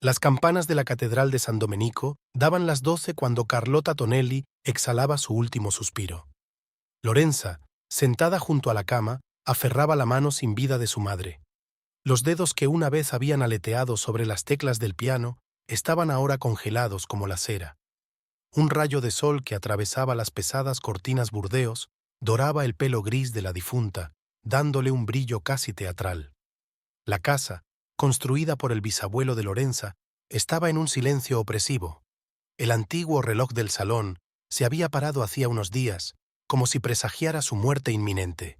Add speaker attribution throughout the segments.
Speaker 1: Las campanas de la Catedral de San Domenico daban las 12 cuando Carlota Tonelli exhalaba su último suspiro. Lorenza, sentada junto a la cama, aferraba la mano sin vida de su madre. Los dedos que una vez habían aleteado sobre las teclas del piano estaban ahora congelados como la cera. Un rayo de sol que atravesaba las pesadas cortinas burdeos doraba el pelo gris de la difunta, dándole un brillo casi teatral. La casa, construida por el bisabuelo de Lorenza, estaba en un silencio opresivo. El antiguo reloj del salón se había parado hacía unos días, como si presagiara su muerte inminente.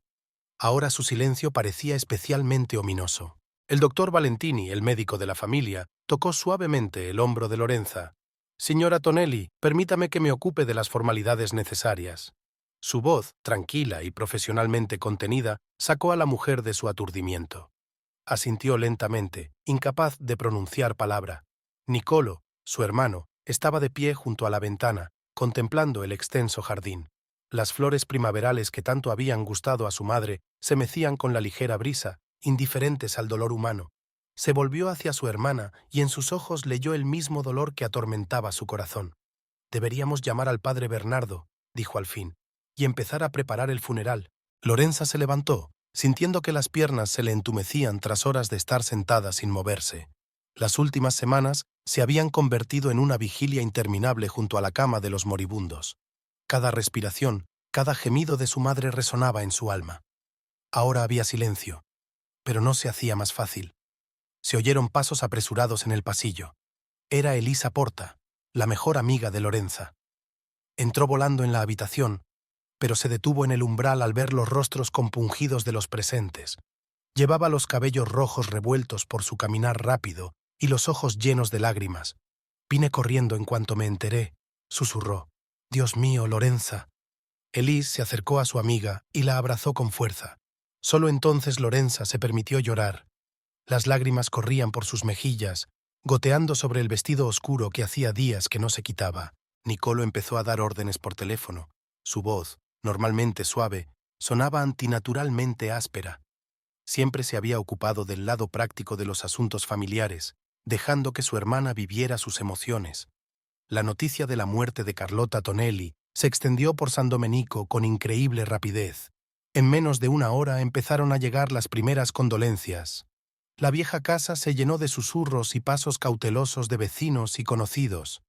Speaker 1: Ahora su silencio parecía especialmente ominoso. El doctor Valentini, el médico de la familia, tocó suavemente el hombro de Lorenza. «Signora Tonelli, permítame que me ocupe de las formalidades necesarias». Su voz, tranquila y profesionalmente contenida, sacó a la mujer de su aturdimiento. Asintió lentamente, incapaz de pronunciar palabra. Niccolò, su hermano, estaba de pie junto a la ventana, contemplando el extenso jardín. Las flores primaverales que tanto habían gustado a su madre se mecían con la ligera brisa, indiferentes al dolor humano. Se volvió hacia su hermana y en sus ojos leyó el mismo dolor que atormentaba su corazón. «Deberíamos llamar al padre Bernardo», dijo al fin, «y empezar a preparar el funeral». Lorenza se levantó, sintiendo que las piernas se le entumecían tras horas de estar sentada sin moverse. Las últimas semanas se habían convertido en una vigilia interminable junto a la cama de los moribundos. Cada respiración, cada gemido de su madre resonaba en su alma. Ahora había silencio, pero no se hacía más fácil. Se oyeron pasos apresurados en el pasillo. Era Elisa Porta, la mejor amiga de Lorenza. Entró volando en la habitación, pero se detuvo en el umbral al ver los rostros compungidos de los presentes. Llevaba los cabellos rojos revueltos por su caminar rápido y los ojos llenos de lágrimas. «Vine corriendo en cuanto me enteré», susurró. «Dios mío, Lorenza». Elise se acercó a su amiga y la abrazó con fuerza. Solo entonces Lorenza se permitió llorar. Las lágrimas corrían por sus mejillas, goteando sobre el vestido oscuro que hacía días que no se quitaba. Niccolò empezó a dar órdenes por teléfono. Su voz, normalmente suave, sonaba antinaturalmente áspera. Siempre se había ocupado del lado práctico de los asuntos familiares, dejando que su hermana viviera sus emociones. La noticia de la muerte de Carlota Tonelli se extendió por San Domenico con increíble rapidez. En menos de una hora empezaron a llegar las primeras condolencias. La vieja casa se llenó de susurros y pasos cautelosos de vecinos y conocidos.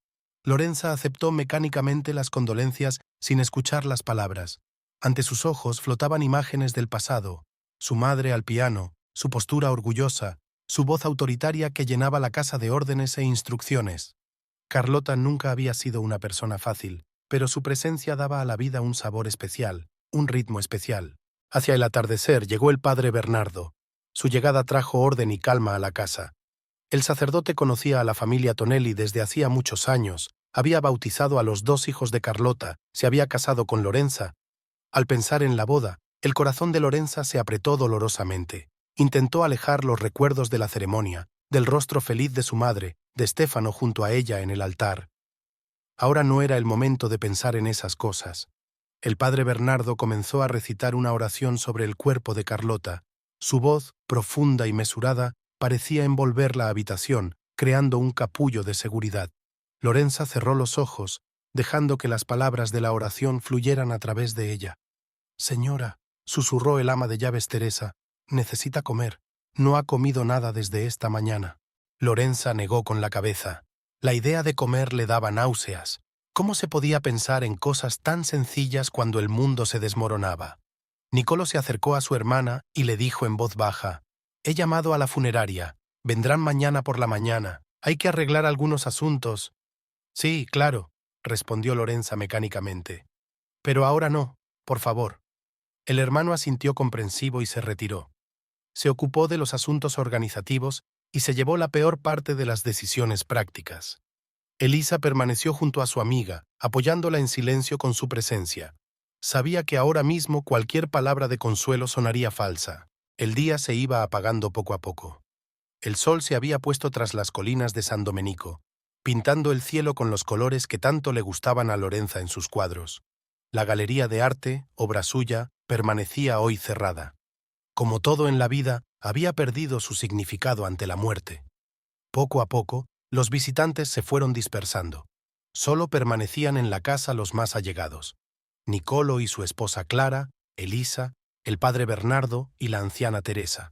Speaker 1: Lorenza aceptó mecánicamente las condolencias sin escuchar las palabras. Ante sus ojos flotaban imágenes del pasado, su madre al piano, su postura orgullosa, su voz autoritaria que llenaba la casa de órdenes e instrucciones. Carlota nunca había sido una persona fácil, pero su presencia daba a la vida un sabor especial, un ritmo especial. Hacia el atardecer llegó el padre Bernardo. Su llegada trajo orden y calma a la casa. El sacerdote conocía a la familia Tonelli desde hacía muchos años, había bautizado a los 2 hijos de Carlota, se había casado con Lorenza. Al pensar en la boda, el corazón de Lorenza se apretó dolorosamente. Intentó alejar los recuerdos de la ceremonia, del rostro feliz de su madre, de Stefano junto a ella en el altar. Ahora no era el momento de pensar en esas cosas. El padre Bernardo comenzó a recitar una oración sobre el cuerpo de Carlota. Su voz, profunda y mesurada, parecía envolver la habitación, creando un capullo de seguridad. Lorenza cerró los ojos, dejando que las palabras de la oración fluyeran a través de ella. «Señora», susurró el ama de llaves Teresa, «necesita comer. No ha comido nada desde esta mañana». Lorenza negó con la cabeza. La idea de comer le daba náuseas. ¿Cómo se podía pensar en cosas tan sencillas cuando el mundo se desmoronaba? Niccolò se acercó a su hermana y le dijo en voz baja: «He llamado a la funeraria. Vendrán mañana por la mañana. Hay que arreglar algunos asuntos». «Sí, claro», respondió Lorenza mecánicamente. «Pero ahora no, por favor». El hermano asintió comprensivo y se retiró. Se ocupó de los asuntos organizativos y se llevó la peor parte de las decisiones prácticas. Elisa permaneció junto a su amiga, apoyándola en silencio con su presencia. Sabía que ahora mismo cualquier palabra de consuelo sonaría falsa. El día se iba apagando poco a poco. El sol se había puesto tras las colinas de San Domenico, pintando el cielo con los colores que tanto le gustaban a Lorenza en sus cuadros. La galería de arte, obra suya, permanecía hoy cerrada. Como todo en la vida, había perdido su significado ante la muerte. Poco a poco, Los visitantes se fueron dispersando. Solo permanecían en la casa los más allegados: Nicolo y su esposa Clara, Elisa, el padre Bernardo y la anciana Teresa.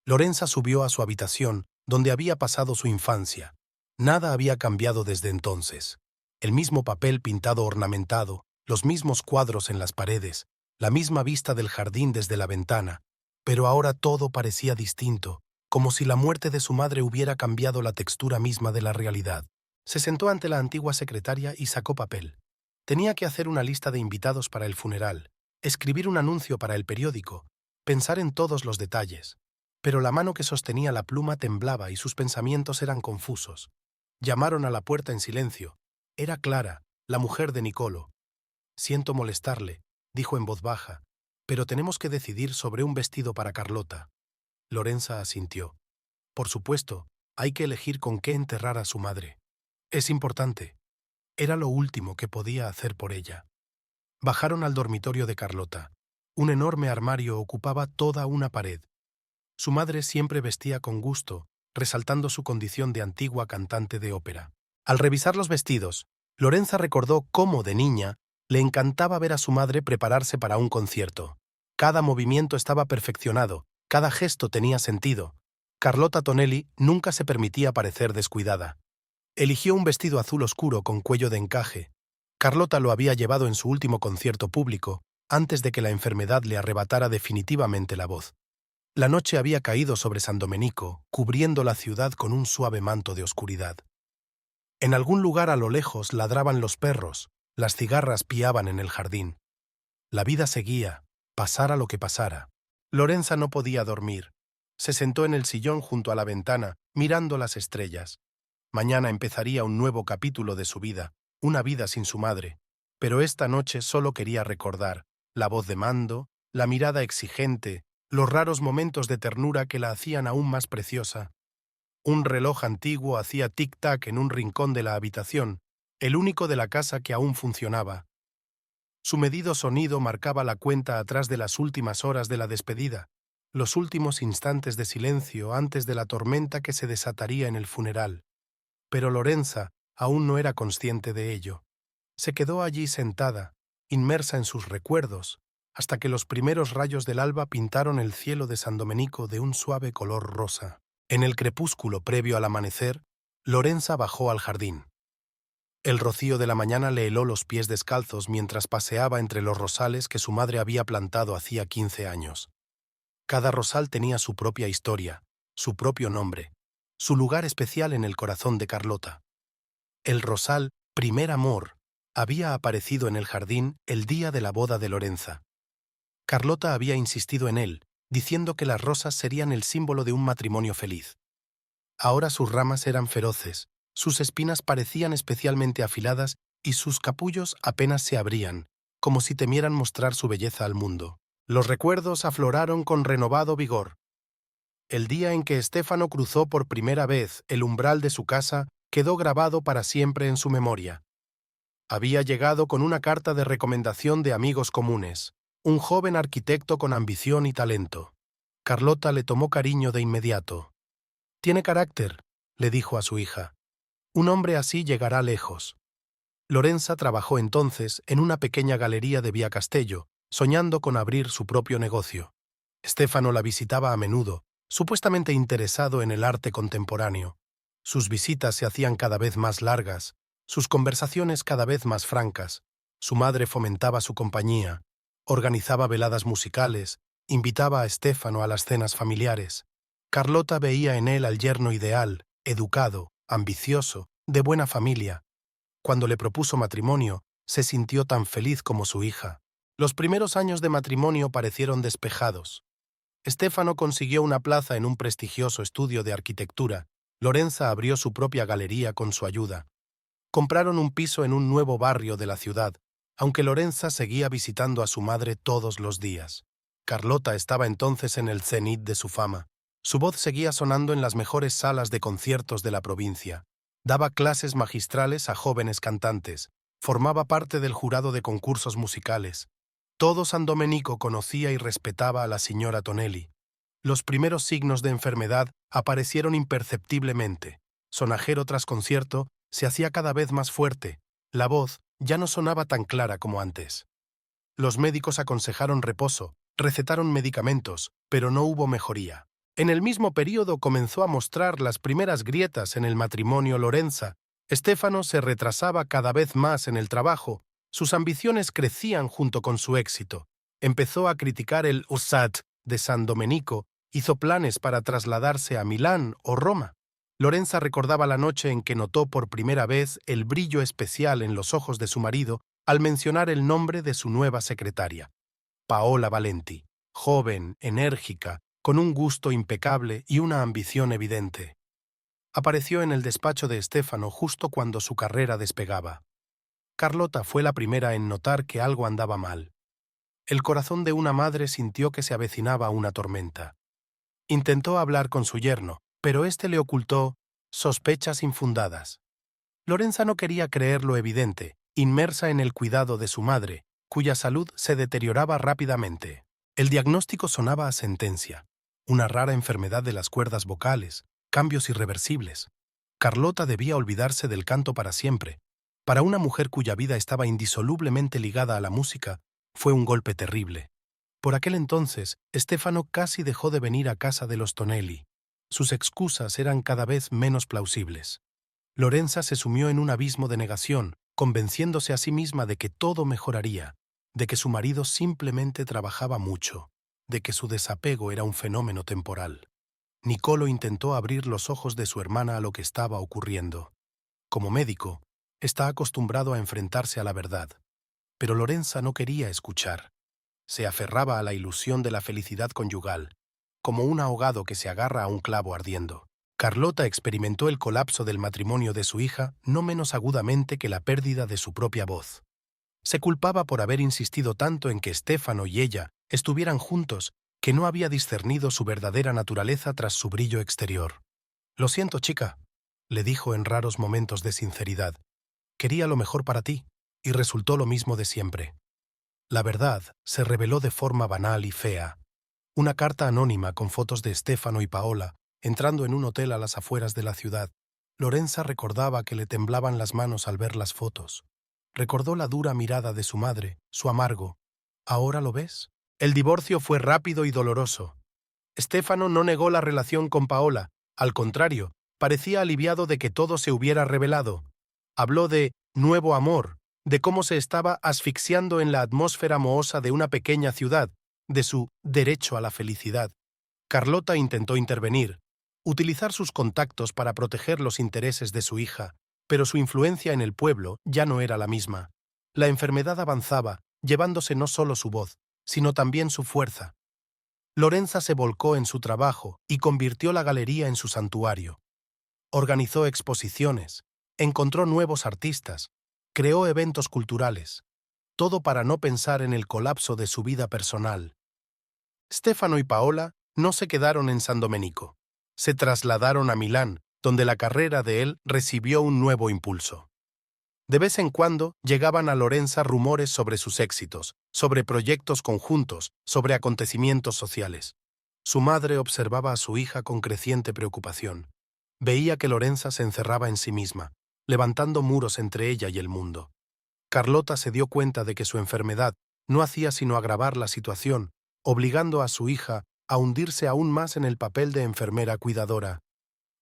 Speaker 1: Lorenza subió a su habitación, donde había pasado su infancia. Nada había cambiado desde entonces. El mismo papel pintado ornamentado, los mismos cuadros en las paredes, la misma vista del jardín desde la ventana, pero ahora todo parecía distinto, como si la muerte de su madre hubiera cambiado la textura misma de la realidad. Se sentó ante la antigua secretaria y sacó papel. Tenía que hacer una lista de invitados para el funeral, escribir un anuncio para el periódico, pensar en todos los detalles. Pero la mano que sostenía la pluma temblaba y sus pensamientos eran confusos. Llamaron a la puerta en silencio. Era Clara, la mujer de Nicolo. «Siento molestarle», dijo en voz baja, «pero tenemos que decidir sobre un vestido para Carlota». Lorenza asintió. «Por supuesto, hay que elegir con qué enterrar a su madre. Es importante». Era lo último que podía hacer por ella. Bajaron al dormitorio de Carlota. Un enorme armario ocupaba toda una pared. Su madre siempre vestía con gusto, resaltando su condición de antigua cantante de ópera. Al revisar los vestidos, Lorenza recordó cómo, de niña, le encantaba ver a su madre prepararse para un concierto. Cada movimiento estaba perfeccionado, cada gesto tenía sentido. Carlota Tonelli nunca se permitía parecer descuidada. Eligió un vestido azul oscuro con cuello de encaje. Carlota lo había llevado en su último concierto público, antes de que la enfermedad le arrebatara definitivamente la voz. La noche había caído sobre San Domenico, cubriendo la ciudad con un suave manto de oscuridad. En algún lugar a lo lejos ladraban los perros, las cigarras piaban en el jardín. La vida seguía, pasara lo que pasara. Lorenza no podía dormir. Se sentó en el sillón junto a la ventana, mirando las estrellas. Mañana empezaría un nuevo capítulo de su vida, una vida sin su madre. Pero esta noche solo quería recordar la voz de mando, la mirada exigente, los raros momentos de ternura que la hacían aún más preciosa. Un reloj antiguo hacía tic-tac en un rincón de la habitación, el único de la casa que aún funcionaba. Su medido sonido marcaba la cuenta atrás de las últimas horas de la despedida, los últimos instantes de silencio antes de la tormenta que se desataría en el funeral. Pero Lorenza aún no era consciente de ello. Se quedó allí sentada, inmersa en sus recuerdos, hasta que los primeros rayos del alba pintaron el cielo de San Domenico de un suave color rosa. En el crepúsculo previo al amanecer, Lorenza bajó al jardín. El rocío de la mañana le heló los pies descalzos mientras paseaba entre los rosales que su madre había plantado hacía 15 años. Cada rosal tenía su propia historia, su propio nombre, su lugar especial en el corazón de Carlota. El rosal Primer Amor había aparecido en el jardín el día de la boda de Lorenza. Carlota había insistido en él, diciendo que las rosas serían el símbolo de un matrimonio feliz. Ahora sus ramas eran feroces, sus espinas parecían especialmente afiladas y sus capullos apenas se abrían, como si temieran mostrar su belleza al mundo. Los recuerdos afloraron con renovado vigor. El día en que Stefano cruzó por primera vez el umbral de su casa quedó grabado para siempre en su memoria. Había llegado con una carta de recomendación de amigos comunes, un joven arquitecto con ambición y talento. Carlota le tomó cariño de inmediato. «Tiene carácter», le dijo a su hija. «Un hombre así llegará lejos». Lorenza trabajó entonces en una pequeña galería de Vía Castello, soñando con abrir su propio negocio. Stefano la visitaba a menudo, supuestamente interesado en el arte contemporáneo. Sus visitas se hacían cada vez más largas, sus conversaciones cada vez más francas. Su madre fomentaba su compañía, organizaba veladas musicales, invitaba a Stefano a las cenas familiares. Carlota veía en él al yerno ideal, educado, ambicioso, de buena familia. Cuando le propuso matrimonio, se sintió tan feliz como su hija. Los primeros años de matrimonio parecieron despejados. Stefano consiguió una plaza en un prestigioso estudio de arquitectura. Lorenza abrió su propia galería con su ayuda. Compraron un piso en un nuevo barrio de la ciudad, aunque Lorenza seguía visitando a su madre todos los días. Carlota estaba entonces en el cenit de su fama. Su voz seguía sonando en las mejores salas de conciertos de la provincia. Daba clases magistrales a jóvenes cantantes. Formaba parte del jurado de concursos musicales. Todo San Domenico conocía y respetaba a la señora Tonelli. Los primeros signos de enfermedad aparecieron imperceptiblemente. sonajero tras concierto, se hacía cada vez más fuerte. La voz ya no sonaba tan clara como antes. Los médicos aconsejaron reposo, recetaron medicamentos, pero no hubo mejoría. En el mismo período comenzó a mostrar las primeras grietas en el matrimonio Lorenza. Stefano se retrasaba cada vez más en el trabajo. Sus ambiciones crecían junto con su éxito. Empezó a criticar el USAT de San Domenico, hizo planes para trasladarse a Milán o Roma. Lorenza recordaba la noche en que notó por primera vez el brillo especial en los ojos de su marido al mencionar el nombre de su nueva secretaria, Paola Valenti, joven, enérgica, con un gusto impecable y una ambición evidente. Apareció en el despacho de Stefano justo cuando su carrera despegaba. Carlota fue la primera en notar que algo andaba mal. El corazón de una madre sintió que se avecinaba una tormenta. Intentó hablar con su yerno, pero éste le ocultó sospechas infundadas. Lorenza no quería creer lo evidente, inmersa en el cuidado de su madre, cuya salud se deterioraba rápidamente. El diagnóstico sonaba a sentencia: una rara enfermedad de las cuerdas vocales, cambios irreversibles. Carlota debía olvidarse del canto para siempre. Para una mujer cuya vida estaba indisolublemente ligada a la música, fue un golpe terrible. Por aquel entonces, Stefano casi dejó de venir a casa de los Tonelli. Sus excusas eran cada vez menos plausibles. Lorenza se sumió en un abismo de negación, convenciéndose a sí misma de que todo mejoraría, de que su marido simplemente trabajaba mucho, de que su desapego era un fenómeno temporal. Niccolò intentó abrir los ojos de su hermana a lo que estaba ocurriendo. Como médico, está acostumbrado a enfrentarse a la verdad, pero Lorenza no quería escuchar. Se aferraba a la ilusión de la felicidad conyugal, como un ahogado que se agarra a un clavo ardiendo. Carlota experimentó el colapso del matrimonio de su hija no menos agudamente que la pérdida de su propia voz. Se culpaba por haber insistido tanto en que Stefano y ella estuvieran juntos, que no había discernido su verdadera naturaleza tras su brillo exterior. «Lo siento, chica», le dijo en raros momentos de sinceridad. «Quería lo mejor para ti, y resultó lo mismo de siempre». La verdad se reveló de forma banal y fea. Una carta anónima con fotos de Stefano y Paola, entrando en un hotel a las afueras de la ciudad. Lorenza recordaba que le temblaban las manos al ver las fotos. Recordó la dura mirada de su madre, su amargo. «¿Ahora lo ves?». El divorcio fue rápido y doloroso. Stefano no negó la relación con Paola. Al contrario, parecía aliviado de que todo se hubiera revelado. Habló de nuevo amor, de cómo se estaba asfixiando en la atmósfera mohosa de una pequeña ciudad, de su derecho a la felicidad. Carlota intentó intervenir, utilizar sus contactos para proteger los intereses de su hija, pero su influencia en el pueblo ya no era la misma. La enfermedad avanzaba, llevándose no solo su voz, sino también su fuerza. Lorenza se volcó en su trabajo y convirtió la galería en su santuario. Organizó exposiciones, encontró nuevos artistas, creó eventos culturales, todo para no pensar en el colapso de su vida personal. Stefano y Paola no se quedaron en San Domenico. Se trasladaron a Milán, donde la carrera de él recibió un nuevo impulso. De vez en cuando llegaban a Lorenza rumores sobre sus éxitos, sobre proyectos conjuntos, sobre acontecimientos sociales. Su madre observaba a su hija con creciente preocupación. Veía que Lorenza se encerraba en sí misma, levantando muros entre ella y el mundo. Carlota se dio cuenta de que su enfermedad no hacía sino agravar la situación, obligando a su hija a hundirse aún más en el papel de enfermera cuidadora.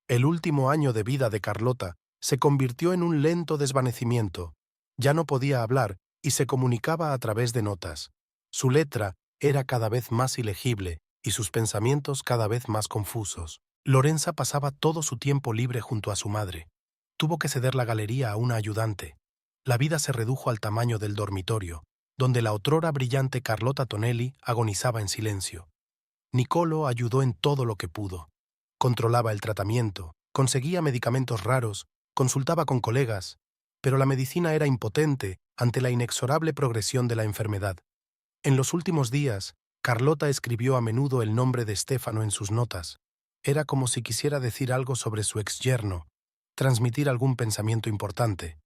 Speaker 1: El último año de vida de Carlota se convirtió en un lento desvanecimiento. Ya no podía hablar y se comunicaba a través de notas. Su letra era cada vez más ilegible y sus pensamientos cada vez más confusos. Lorenza pasaba todo su tiempo libre junto a su madre. Tuvo que ceder la galería a una ayudante. La vida se redujo al tamaño del dormitorio, donde la otrora brillante Carlota Tonelli agonizaba en silencio. Niccolò ayudó en todo lo que pudo. Controlaba el tratamiento, conseguía medicamentos raros, consultaba con colegas, pero la medicina era impotente ante la inexorable progresión de la enfermedad. En los últimos días, Carlota escribió a menudo el nombre de Stefano en sus notas. Era como si quisiera decir algo sobre su exyerno, transmitir algún pensamiento importante,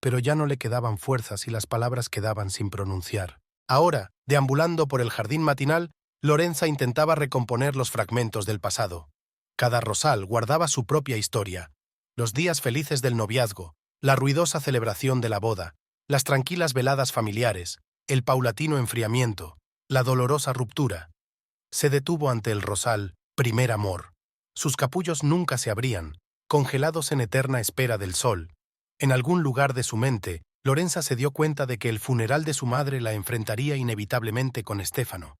Speaker 1: pero ya no le quedaban fuerzas y las palabras quedaban sin pronunciar. Ahora, deambulando por el jardín matinal, Lorenza intentaba recomponer los fragmentos del pasado. Cada rosal guardaba su propia historia. Los días felices del noviazgo, la ruidosa celebración de la boda, las tranquilas veladas familiares, el paulatino enfriamiento, la dolorosa ruptura. Se detuvo ante el rosal, primer amor. Sus capullos nunca se abrían, congelados en eterna espera del sol. En algún lugar de su mente, Lorenza se dio cuenta de que el funeral de su madre la enfrentaría inevitablemente con Stefano.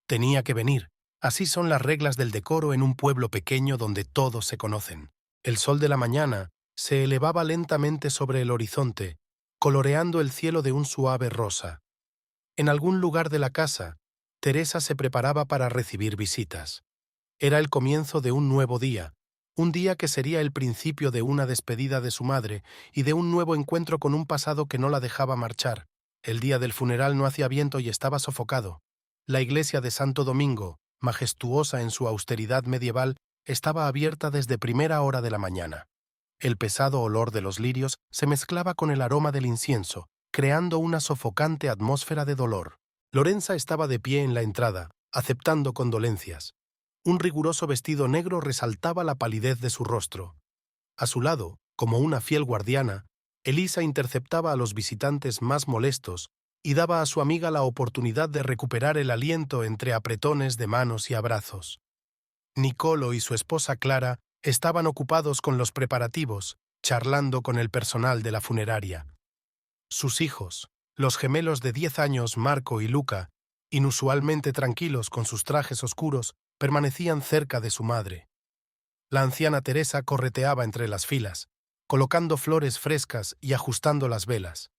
Speaker 1: Tenía que venir. Así son las reglas del decoro en un pueblo pequeño donde todos se conocen. El sol de la mañana se elevaba lentamente sobre el horizonte, coloreando el cielo de un suave rosa. En algún lugar de la casa, Teresa se preparaba para recibir visitas. Era el comienzo de un nuevo día, un día que sería el principio de una despedida de su madre y de un nuevo encuentro con un pasado que no la dejaba marchar. El día del funeral no hacía viento y estaba sofocado. La iglesia de Santo Domingo, majestuosa en su austeridad medieval, estaba abierta desde primera hora de la mañana. El pesado olor de los lirios se mezclaba con el aroma del incienso, creando una sofocante atmósfera de dolor. Lorenza estaba de pie en la entrada, aceptando condolencias. Un riguroso vestido negro resaltaba la palidez de su rostro. A su lado, como una fiel guardiana, Elisa interceptaba a los visitantes más molestos y daba a su amiga la oportunidad de recuperar el aliento entre apretones de manos y abrazos. Nicolo y su esposa Clara estaban ocupados con los preparativos, charlando con el personal de la funeraria. Sus hijos, los gemelos de 10 años Marco y Luca, inusualmente tranquilos con sus trajes oscuros, permanecían cerca de su madre. La anciana Teresa correteaba entre las filas, colocando flores frescas y ajustando las velas.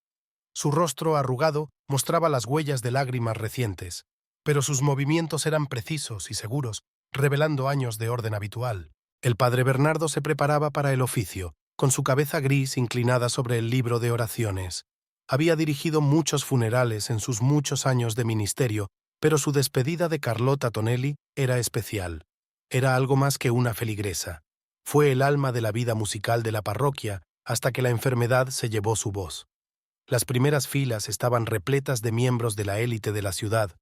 Speaker 1: Su rostro arrugado mostraba las huellas de lágrimas recientes, pero sus movimientos eran precisos y seguros, revelando años de orden habitual. El padre Bernardo se preparaba para el oficio, con su cabeza gris inclinada sobre el libro de oraciones. Había dirigido muchos funerales en sus muchos años de ministerio, pero su despedida de Carlota Tonelli era especial. Era algo más que una feligresa. Fue el alma de la vida musical de la parroquia hasta que la enfermedad se llevó su voz. Las primeras filas estaban repletas de miembros de la élite de la ciudad.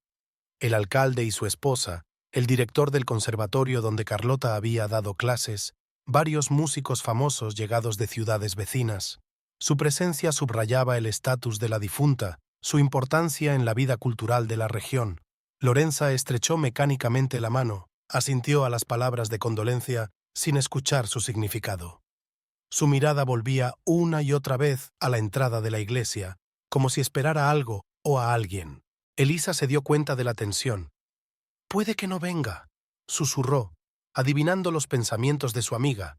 Speaker 1: El alcalde y su esposa, el director del conservatorio donde Carlota había dado clases, varios músicos famosos llegados de ciudades vecinas. Su presencia subrayaba el estatus de la difunta, su importancia en la vida cultural de la región. Lorenza estrechó mecánicamente la mano, asintió a las palabras de condolencia sin escuchar su significado. Su mirada volvía una y otra vez a la entrada de la iglesia, como si esperara algo o a alguien. Elisa se dio cuenta de la tensión. «Puede que no venga», susurró, adivinando los pensamientos de su amiga,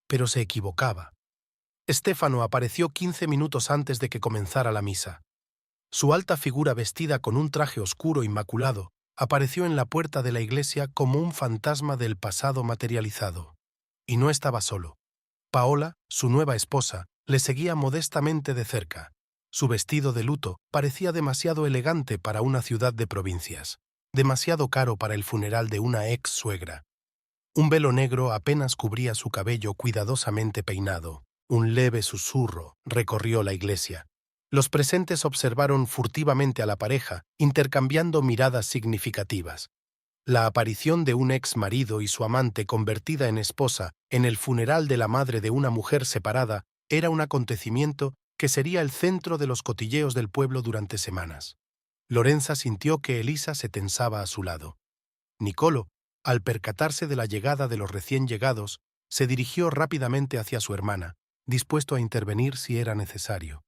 Speaker 1: pero se equivocaba. Stefano apareció 15 minutos antes de que comenzara la misa. Su alta figura vestida con un traje oscuro inmaculado apareció en la puerta de la iglesia como un fantasma del pasado materializado. Y no estaba solo. Paola, su nueva esposa, le seguía modestamente de cerca. Su vestido de luto parecía demasiado elegante para una ciudad de provincias, demasiado caro para el funeral de una ex suegra. Un velo negro apenas cubría su cabello cuidadosamente peinado. Un leve susurro recorrió la iglesia. Los presentes observaron furtivamente a la pareja, intercambiando miradas significativas. La aparición de un ex marido y su amante convertida en esposa en el funeral de la madre de una mujer separada era un acontecimiento que sería el centro de los cotilleos del pueblo durante semanas. Lorenza sintió que Elisa se tensaba a su lado. Nicolo, al percatarse de la llegada de los recién llegados, se dirigió rápidamente hacia su hermana, dispuesto a intervenir si era necesario.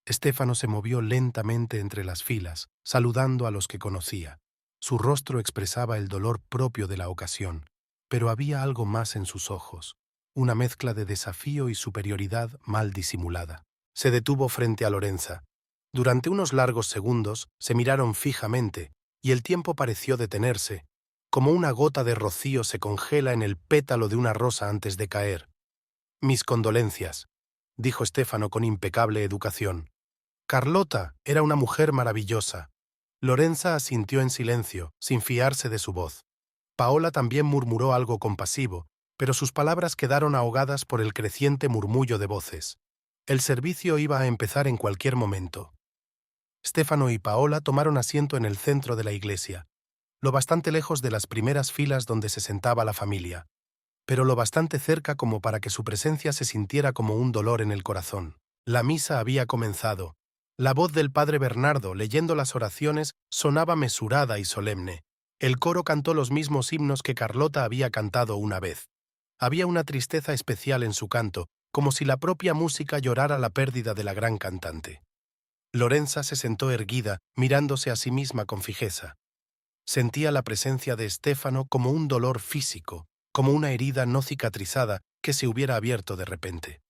Speaker 1: Stefano se movió lentamente entre las filas, saludando a los que conocía. Su rostro expresaba el dolor propio de la ocasión, pero había algo más en sus ojos, una mezcla de desafío y superioridad mal disimulada. Se detuvo frente a Lorenza. Durante unos largos segundos se miraron fijamente, y el tiempo pareció detenerse, como una gota de rocío se congela en el pétalo de una rosa antes de caer. «Mis condolencias», dijo Stefano con impecable educación. Carlota era una mujer maravillosa. Lorenza asintió en silencio, sin fiarse de su voz. Paola también murmuró algo compasivo, pero sus palabras quedaron ahogadas por el creciente murmullo de voces. El servicio iba a empezar en cualquier momento. Stefano y Paola tomaron asiento en el centro de la iglesia, lo bastante lejos de las primeras filas donde se sentaba la familia. pero lo bastante cerca como para que su presencia se sintiera como un dolor en el corazón. La misa había comenzado. La voz del padre Bernardo, leyendo las oraciones, sonaba mesurada y solemne. El coro cantó los mismos himnos que Carlota había cantado una vez. Había una tristeza especial en su canto, como si la propia música llorara la pérdida de la gran cantante. Lorenza se sentó erguida, mirándose a sí misma con fijeza. Sentía la presencia de Estéfano como un dolor físico, como una herida no cicatrizada que se hubiera abierto de repente.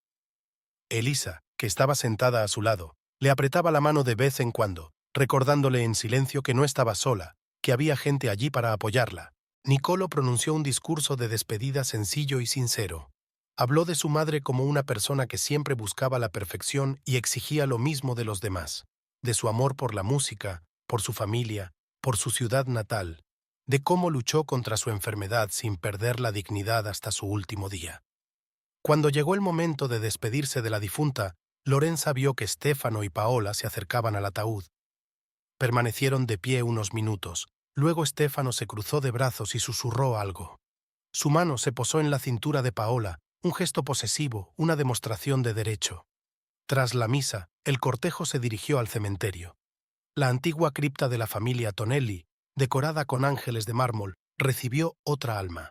Speaker 1: Elisa, que estaba sentada a su lado, le apretaba la mano de vez en cuando, recordándole en silencio que no estaba sola, que había gente allí para apoyarla. Nicolo pronunció un discurso de despedida sencillo y sincero. Habló de su madre como una persona que siempre buscaba la perfección y exigía lo mismo de los demás, de su amor por la música, por su familia, por su ciudad natal, de cómo luchó contra su enfermedad sin perder la dignidad hasta su último día. Cuando llegó el momento de despedirse de la difunta, Lorenza vio que Stefano y Paola se acercaban al ataúd. Permanecieron de pie unos minutos. Luego Stefano se cruzó de brazos y susurró algo. Su mano se posó en la cintura de Paola, un gesto posesivo, una demostración de derecho. Tras la misa, el cortejo se dirigió al cementerio. La antigua cripta de la familia Tonelli, decorada con ángeles de mármol, recibió otra alma.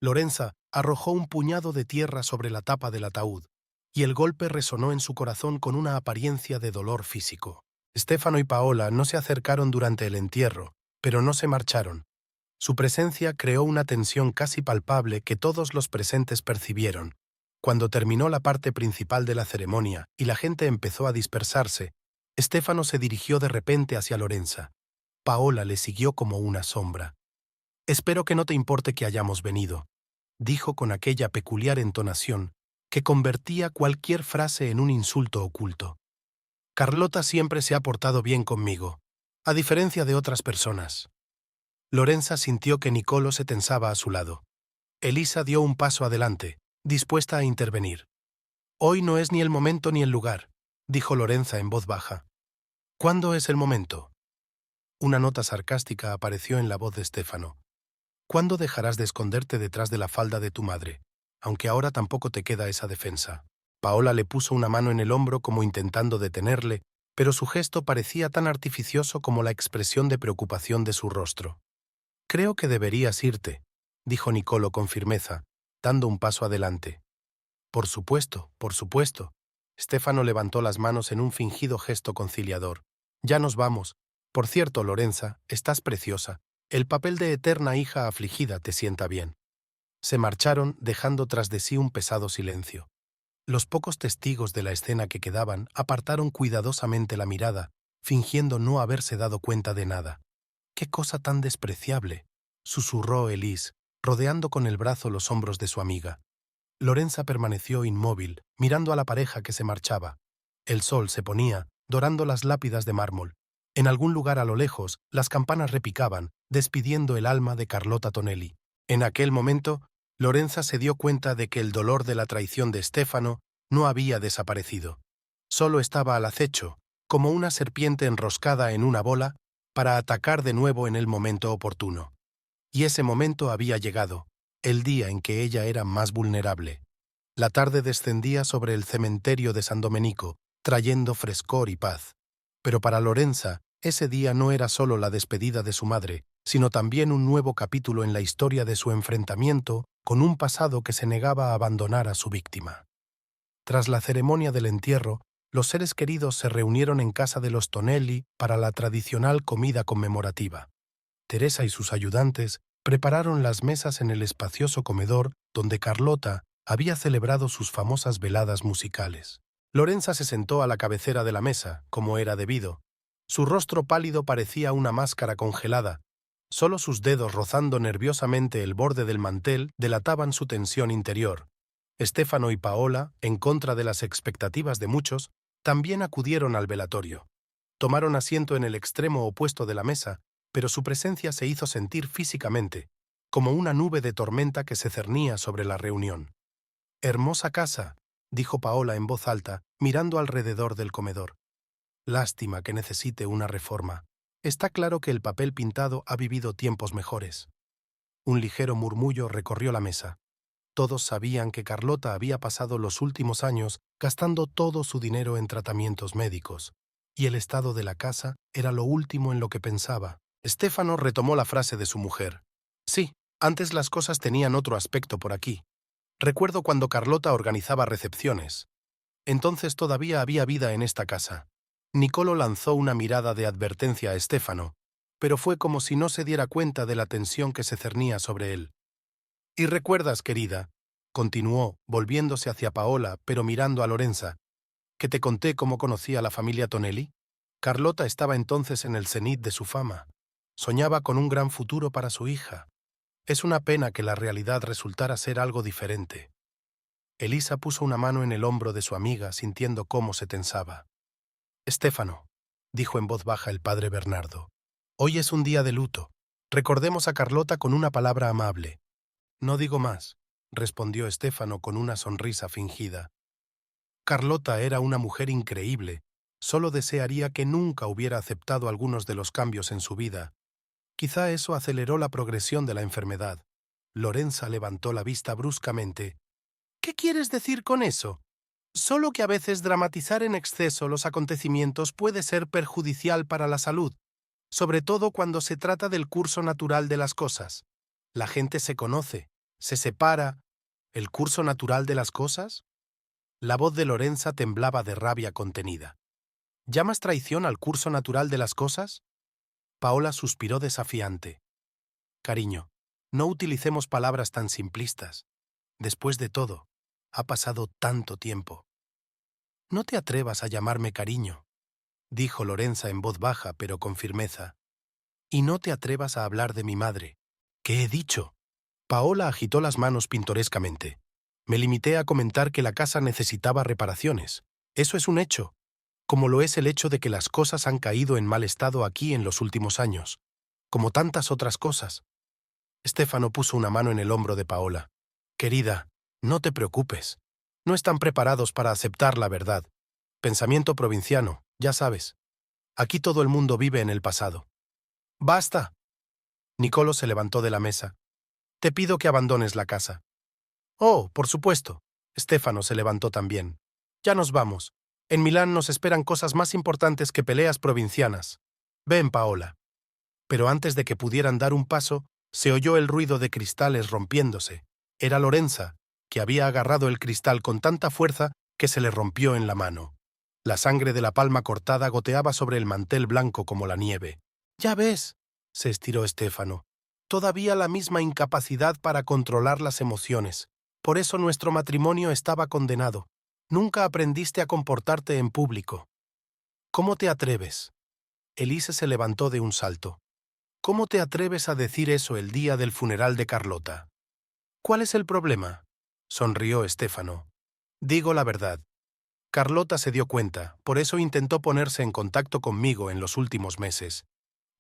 Speaker 1: Lorenza arrojó un puñado de tierra sobre la tapa del ataúd, y el golpe resonó en su corazón con una apariencia de dolor físico. Stefano y Paola no se acercaron durante el entierro, pero no se marcharon. Su presencia creó una tensión casi palpable que todos los presentes percibieron. Cuando terminó la parte principal de la ceremonia y la gente empezó a dispersarse, Stefano se dirigió de repente hacia Lorenza. Paola le siguió como una sombra. «Espero que no te importe que hayamos venido», dijo con aquella peculiar entonación que convertía cualquier frase en un insulto oculto. «Carlota siempre se ha portado bien conmigo, a diferencia de otras personas». Lorenza sintió que Nicolo se tensaba a su lado. Elisa dio un paso adelante, dispuesta a intervenir. «Hoy no es ni el momento ni el lugar», dijo Lorenza en voz baja. «¿Cuándo es el momento?» Una nota sarcástica apareció en la voz de Stefano. «¿Cuándo dejarás de esconderte detrás de la falda de tu madre? Aunque ahora tampoco te queda esa defensa». Paola le puso una mano en el hombro como intentando detenerle, pero su gesto parecía tan artificioso como la expresión de preocupación de su rostro. «Creo que deberías irte», dijo Nicolo con firmeza, dando un paso adelante. Por supuesto, por supuesto». Stefano levantó las manos en un fingido gesto conciliador. «Ya nos vamos. Por cierto, Lorenza, estás preciosa. El papel de eterna hija afligida te sienta bien». Se marcharon, dejando tras de sí un pesado silencio. Los pocos testigos de la escena que quedaban apartaron cuidadosamente la mirada, fingiendo no haberse dado cuenta de nada. «¡Qué cosa tan despreciable!», susurró Elise, rodeando con el brazo los hombros de su amiga. Lorenza permaneció inmóvil, mirando a la pareja que se marchaba. El sol se ponía, dorando las lápidas de mármol. En algún lugar a lo lejos, las campanas repicaban, despidiendo el alma de Carlota Tonelli. En aquel momento, Lorenza se dio cuenta de que el dolor de la traición de Stefano no había desaparecido. Solo estaba al acecho, como una serpiente enroscada en una bola, para atacar de nuevo en el momento oportuno. Y ese momento había llegado, el día en que ella era más vulnerable. La tarde descendía sobre el cementerio de San Domenico, trayendo frescor y paz. Pero para Lorenza, ese día no era solo la despedida de su madre, sino también un nuevo capítulo en la historia de su enfrentamiento con un pasado que se negaba a abandonar a su víctima. Tras la ceremonia del entierro, los seres queridos se reunieron en casa de los Tonelli para la tradicional comida conmemorativa. Teresa y sus ayudantes prepararon las mesas en el espacioso comedor donde Carlota había celebrado sus famosas veladas musicales. Lorenza se sentó a la cabecera de la mesa, como era debido. Su rostro pálido parecía una máscara congelada. Solo sus dedos rozando nerviosamente el borde del mantel delataban su tensión interior. Stefano y Paola, en contra de las expectativas de muchos, también acudieron al velatorio. Tomaron asiento en el extremo opuesto de la mesa, pero su presencia se hizo sentir físicamente, como una nube de tormenta que se cernía sobre la reunión. «Hermosa casa», dijo Paola en voz alta, mirando alrededor del comedor. «Lástima que necesite una reforma. Está claro que el papel pintado ha vivido tiempos mejores». Un ligero murmullo recorrió la mesa. Todos sabían que Carlota había pasado los últimos años gastando todo su dinero en tratamientos médicos, y el estado de la casa era lo último en lo que pensaba. Stefano retomó la frase de su mujer. Sí, antes las cosas tenían otro aspecto por aquí. Recuerdo cuando Carlota organizaba recepciones. Entonces todavía había vida en esta casa. Nicolo lanzó una mirada de advertencia a Stefano, pero fue como si no se diera cuenta de la tensión que se cernía sobre él. «¿Y recuerdas, querida?», continuó, volviéndose hacia Paola, pero mirando a Lorenza, «que te conté cómo conocí a la familia Tonelli? Carlota estaba entonces en el cenit de su fama. Soñaba con un gran futuro para su hija. Es una pena que la realidad resultara ser algo diferente». Elisa puso una mano en el hombro de su amiga, sintiendo cómo se tensaba. «Stefano», dijo en voz baja el padre Bernardo, «hoy es un día de luto. Recordemos a Carlota con una palabra amable». «No digo más», respondió Stefano con una sonrisa fingida. Carlota era una mujer increíble. Solo desearía que nunca hubiera aceptado algunos de los cambios en su vida. Quizá eso aceleró la progresión de la enfermedad. Lorenza levantó la vista bruscamente. «¿Qué quieres decir con eso?» «Solo que a veces dramatizar en exceso los acontecimientos puede ser perjudicial para la salud, sobre todo cuando se trata del curso natural de las cosas. La gente se conoce, se separa. ¿El curso natural de las cosas?». La voz de Lorenza temblaba de rabia contenida. «¿Llamas traición al curso natural de las cosas?». Paola suspiró desafiante. «Cariño, no utilicemos palabras tan simplistas. Después de todo, ha pasado tanto tiempo». «No te atrevas a llamarme cariño», dijo Lorenza en voz baja pero con firmeza. «Y no te atrevas a hablar de mi madre». «¿Qué he dicho?». Paola agitó las manos pintorescamente. «Me limité a comentar que la casa necesitaba reparaciones. Eso es un hecho, como lo es el hecho de que las cosas han caído en mal estado aquí en los últimos años, como tantas otras cosas». Stefano puso una mano en el hombro de Paola. «Querida, no te preocupes. No están preparados para aceptar la verdad. Pensamiento provinciano, ya sabes. Aquí todo el mundo vive en el pasado». «¡Basta!». Nicolo se levantó de la mesa. «Te pido que abandones la casa». «Oh, por supuesto». Stefano se levantó también. «Ya nos vamos. En Milán nos esperan cosas más importantes que peleas provincianas. Ven, Paola». Pero antes de que pudieran dar un paso, se oyó el ruido de cristales rompiéndose. Era Lorenza, que había agarrado el cristal con tanta fuerza que se le rompió en la mano. La sangre de la palma cortada goteaba sobre el mantel blanco como la nieve. «Ya ves», se estiró Stefano, «todavía la misma incapacidad para controlar las emociones. Por eso nuestro matrimonio estaba condenado. Nunca aprendiste a comportarte en público». «¿Cómo te atreves?». Elise se levantó de un salto. «¿Cómo te atreves a decir eso el día del funeral de Carlota?». «¿Cuál es el problema?», sonrió Stefano. «Digo la verdad. Carlota se dio cuenta, por eso intentó ponerse en contacto conmigo en los últimos meses.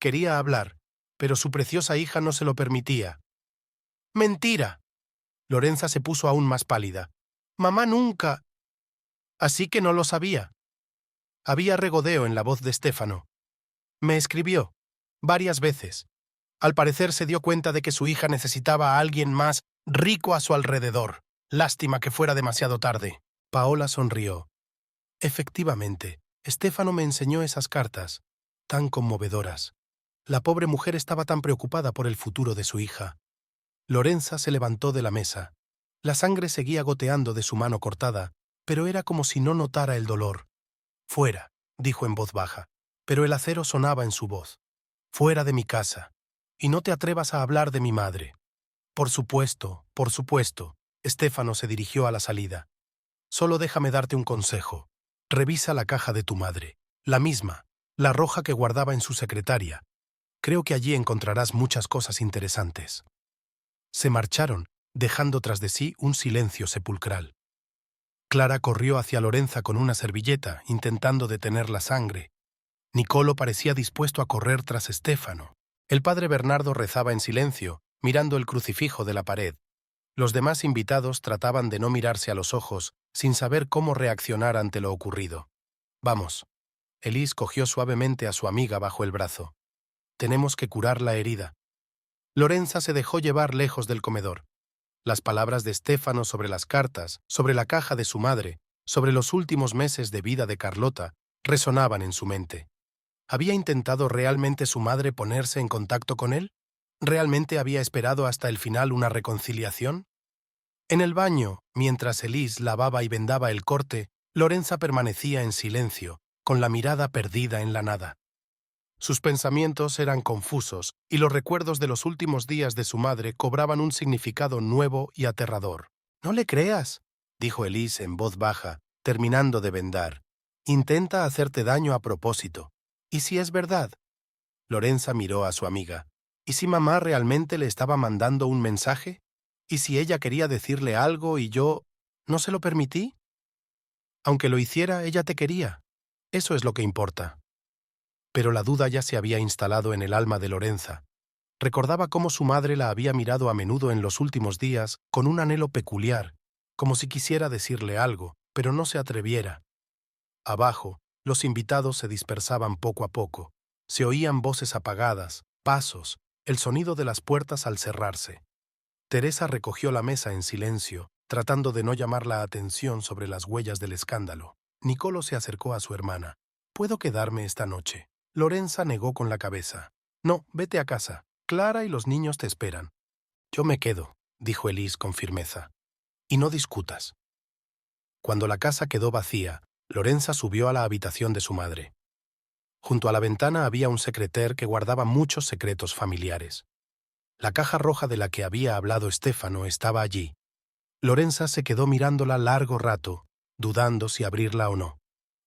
Speaker 1: Quería hablar, pero su preciosa hija no se lo permitía». «¡Mentira!». Lorenza se puso aún más pálida. «Mamá nunca». «Así que no lo sabía». Había regodeo en la voz de Stefano. «Me escribió varias veces. Al parecer se dio cuenta de que su hija necesitaba a alguien más rico a su alrededor. Lástima que fuera demasiado tarde». Paola sonrió. «Efectivamente, Stefano me enseñó esas cartas, tan conmovedoras. La pobre mujer estaba tan preocupada por el futuro de su hija». Lorenza se levantó de la mesa. La sangre seguía goteando de su mano cortada, pero era como si no notara el dolor. «Fuera», dijo en voz baja, pero el acero sonaba en su voz. «Fuera de mi casa. Y no te atrevas a hablar de mi madre». Por supuesto». Stefano se dirigió a la salida. «Solo déjame darte un consejo. Revisa la caja de tu madre. La misma, la roja que guardaba en su secretaria. Creo que allí encontrarás muchas cosas interesantes». Se marcharon, dejando tras de sí un silencio sepulcral. Clara corrió hacia Lorenza con una servilleta, intentando detener la sangre. Nicolo parecía dispuesto a correr tras Stefano. El padre Bernardo rezaba en silencio, mirando el crucifijo de la pared. Los demás invitados trataban de no mirarse a los ojos, sin saber cómo reaccionar ante lo ocurrido. «Vamos». Elise cogió suavemente a su amiga bajo el brazo. «Tenemos que curar la herida». Lorenza se dejó llevar lejos del comedor. Las palabras de Stefano sobre las cartas, sobre la caja de su madre, sobre los últimos meses de vida de Carlota, resonaban en su mente. ¿Había intentado realmente su madre ponerse en contacto con él? ¿Realmente había esperado hasta el final una reconciliación? En el baño, mientras Elise lavaba y vendaba el corte, Lorenza permanecía en silencio, con la mirada perdida en la nada. Sus pensamientos eran confusos y los recuerdos de los últimos días de su madre cobraban un significado nuevo y aterrador. «No le creas», dijo Elise en voz baja, terminando de vendar. «Intenta hacerte daño a propósito. ¿Y si es verdad?» Lorenza miró a su amiga. ¿Y si mamá realmente le estaba mandando un mensaje? ¿Y si ella quería decirle algo y yo no se lo permití? Aunque lo hiciera, ella te quería. Eso es lo que importa. Pero la duda ya se había instalado en el alma de Lorenza. Recordaba cómo su madre la había mirado a menudo en los últimos días con un anhelo peculiar, como si quisiera decirle algo, pero no se atreviera. Abajo, los invitados se dispersaban poco a poco. Se oían voces apagadas, pasos, el sonido de las puertas al cerrarse. Teresa recogió la mesa en silencio, tratando de no llamar la atención sobre las huellas del escándalo. Nicolo se acercó a su hermana. «¿Puedo quedarme esta noche?» Lorenza negó con la cabeza. «No, vete a casa. Clara y los niños te esperan». «Yo me quedo», dijo Elise con firmeza. «Y no discutas». Cuando la casa quedó vacía, Lorenza subió a la habitación de su madre. Junto a la ventana había un secreter que guardaba muchos secretos familiares. La caja roja de la que había hablado Stefano estaba allí. Lorenza se quedó mirándola largo rato, dudando si abrirla o no.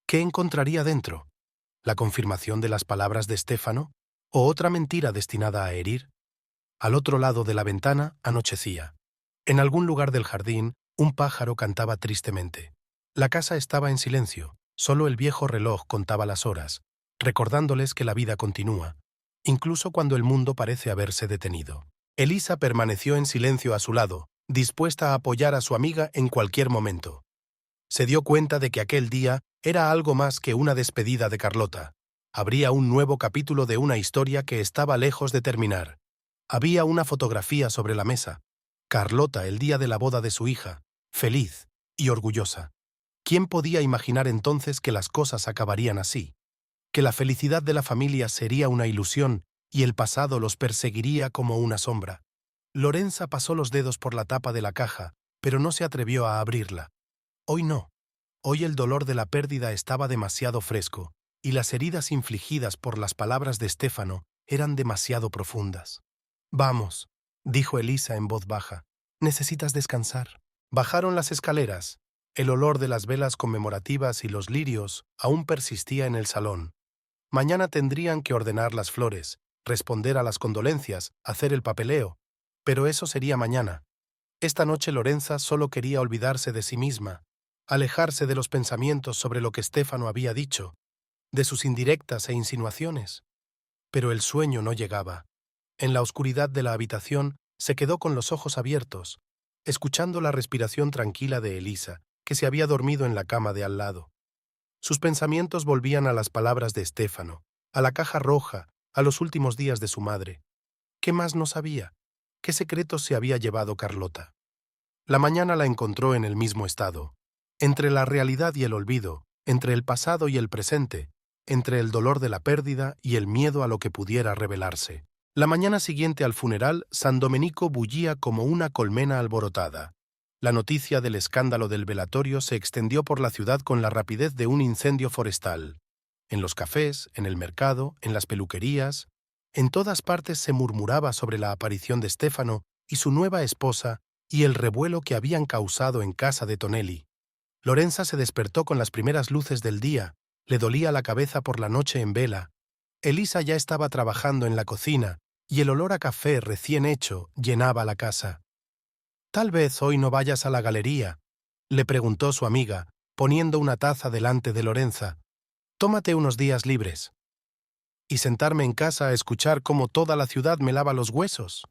Speaker 1: ¿Qué encontraría dentro? ¿La confirmación de las palabras de Stefano? ¿O otra mentira destinada a herir? Al otro lado de la ventana anochecía. En algún lugar del jardín, un pájaro cantaba tristemente. La casa estaba en silencio, solo el viejo reloj contaba las horas, recordándoles que la vida continúa, incluso cuando el mundo parece haberse detenido. Elisa permaneció en silencio a su lado, dispuesta a apoyar a su amiga en cualquier momento. Se dio cuenta de que aquel día era algo más que una despedida de Carlota. Habría un nuevo capítulo de una historia que estaba lejos de terminar. Había una fotografía sobre la mesa. Carlota el día de la boda de su hija, feliz y orgullosa. ¿Quién podía imaginar entonces que las cosas acabarían así? Que la felicidad de la familia sería una ilusión y el pasado los perseguiría como una sombra. Lorenza pasó los dedos por la tapa de la caja, pero no se atrevió a abrirla. Hoy no. Hoy el dolor de la pérdida estaba demasiado fresco, y las heridas infligidas por las palabras de Stefano eran demasiado profundas. «Vamos», dijo Elisa en voz baja. «Necesitas descansar». Bajaron las escaleras. El olor de las velas conmemorativas y los lirios aún persistía en el salón. Mañana tendrían que ordenar las flores, responder a las condolencias, hacer el papeleo. Pero eso sería mañana. Esta noche Lorenza solo quería olvidarse de sí misma, alejarse de los pensamientos sobre lo que Stefano había dicho, de sus indirectas e insinuaciones. Pero el sueño no llegaba. En la oscuridad de la habitación se quedó con los ojos abiertos, escuchando la respiración tranquila de Elisa, que se había dormido en la cama de al lado. Sus pensamientos volvían a las palabras de Stefano, a la caja roja, a los últimos días de su madre. ¿Qué más no sabía? ¿Qué secretos se había llevado Carlota? La mañana la encontró en el mismo estado, entre la realidad y el olvido, entre el pasado y el presente, entre el dolor de la pérdida y el miedo a lo que pudiera revelarse. La mañana siguiente al funeral, San Domenico bullía como una colmena alborotada. La noticia del escándalo del velatorio se extendió por la ciudad con la rapidez de un incendio forestal. En los cafés, en el mercado, en las peluquerías, en todas partes se murmuraba sobre la aparición de Stefano y su nueva esposa y el revuelo que habían causado en casa de Tonelli. Lorenza se despertó con las primeras luces del día, le dolía la cabeza por la noche en vela. Elisa ya estaba trabajando en la cocina y el olor a café recién hecho llenaba la casa. «Tal vez hoy no vayas a la galería», le preguntó su amiga, poniendo una taza delante de Lorenza. «Tómate unos días libres». «¿Y sentarme en casa a escuchar cómo toda la ciudad me lava los huesos?»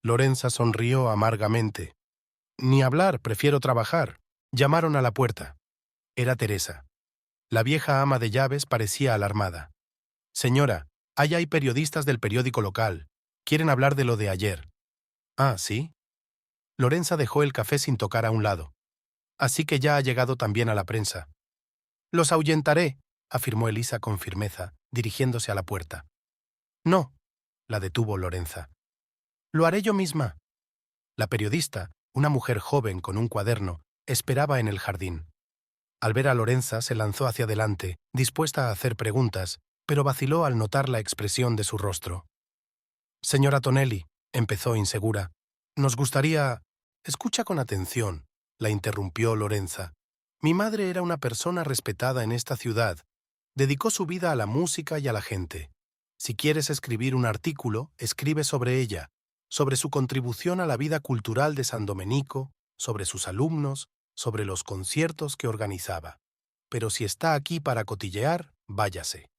Speaker 1: Lorenza sonrió amargamente. «Ni hablar, prefiero trabajar». Llamaron a la puerta. Era Teresa. La vieja ama de llaves parecía alarmada. «Señora, allá hay periodistas del periódico local. Quieren hablar de lo de ayer». «Ah, ¿sí?» Lorenza dejó el café sin tocar a un lado. Así que ya ha llegado también a la prensa. «Los ahuyentaré», afirmó Elisa con firmeza, dirigiéndose a la puerta. «No», la detuvo Lorenza. «Lo haré yo misma». La periodista, una mujer joven con un cuaderno, esperaba en el jardín. Al ver a Lorenza se lanzó hacia adelante, dispuesta a hacer preguntas, pero vaciló al notar la expresión de su rostro. «Señora Tonelli», empezó insegura, «nos gustaría...» «Escucha con atención», la interrumpió Lorenza. «Mi madre era una persona respetada en esta ciudad. Dedicó su vida a la música y a la gente. Si quieres escribir un artículo, escribe sobre ella, sobre su contribución a la vida cultural de San Domenico, sobre sus alumnos, sobre los conciertos que organizaba. Pero si está aquí para cotillear, váyase».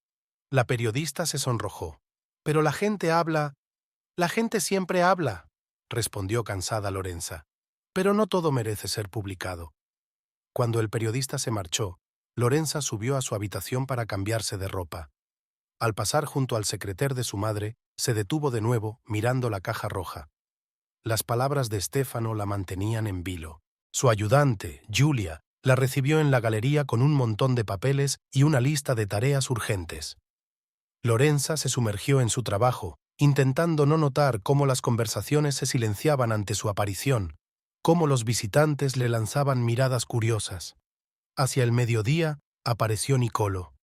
Speaker 1: La periodista se sonrojó. «Pero la gente habla...» «La gente siempre habla», respondió cansada Lorenza. «Pero no todo merece ser publicado». Cuando el periodista se marchó, Lorenza subió a su habitación para cambiarse de ropa. Al pasar junto al secreter de su madre, se detuvo de nuevo, mirando la caja roja. Las palabras de Stefano la mantenían en vilo. Su ayudante, Giulia, la recibió en la galería con un montón de papeles y una lista de tareas urgentes. Lorenza se sumergió en su trabajo, intentando no notar cómo las conversaciones se silenciaban ante su aparición, cómo los visitantes le lanzaban miradas curiosas. Hacia el mediodía apareció Nicolo.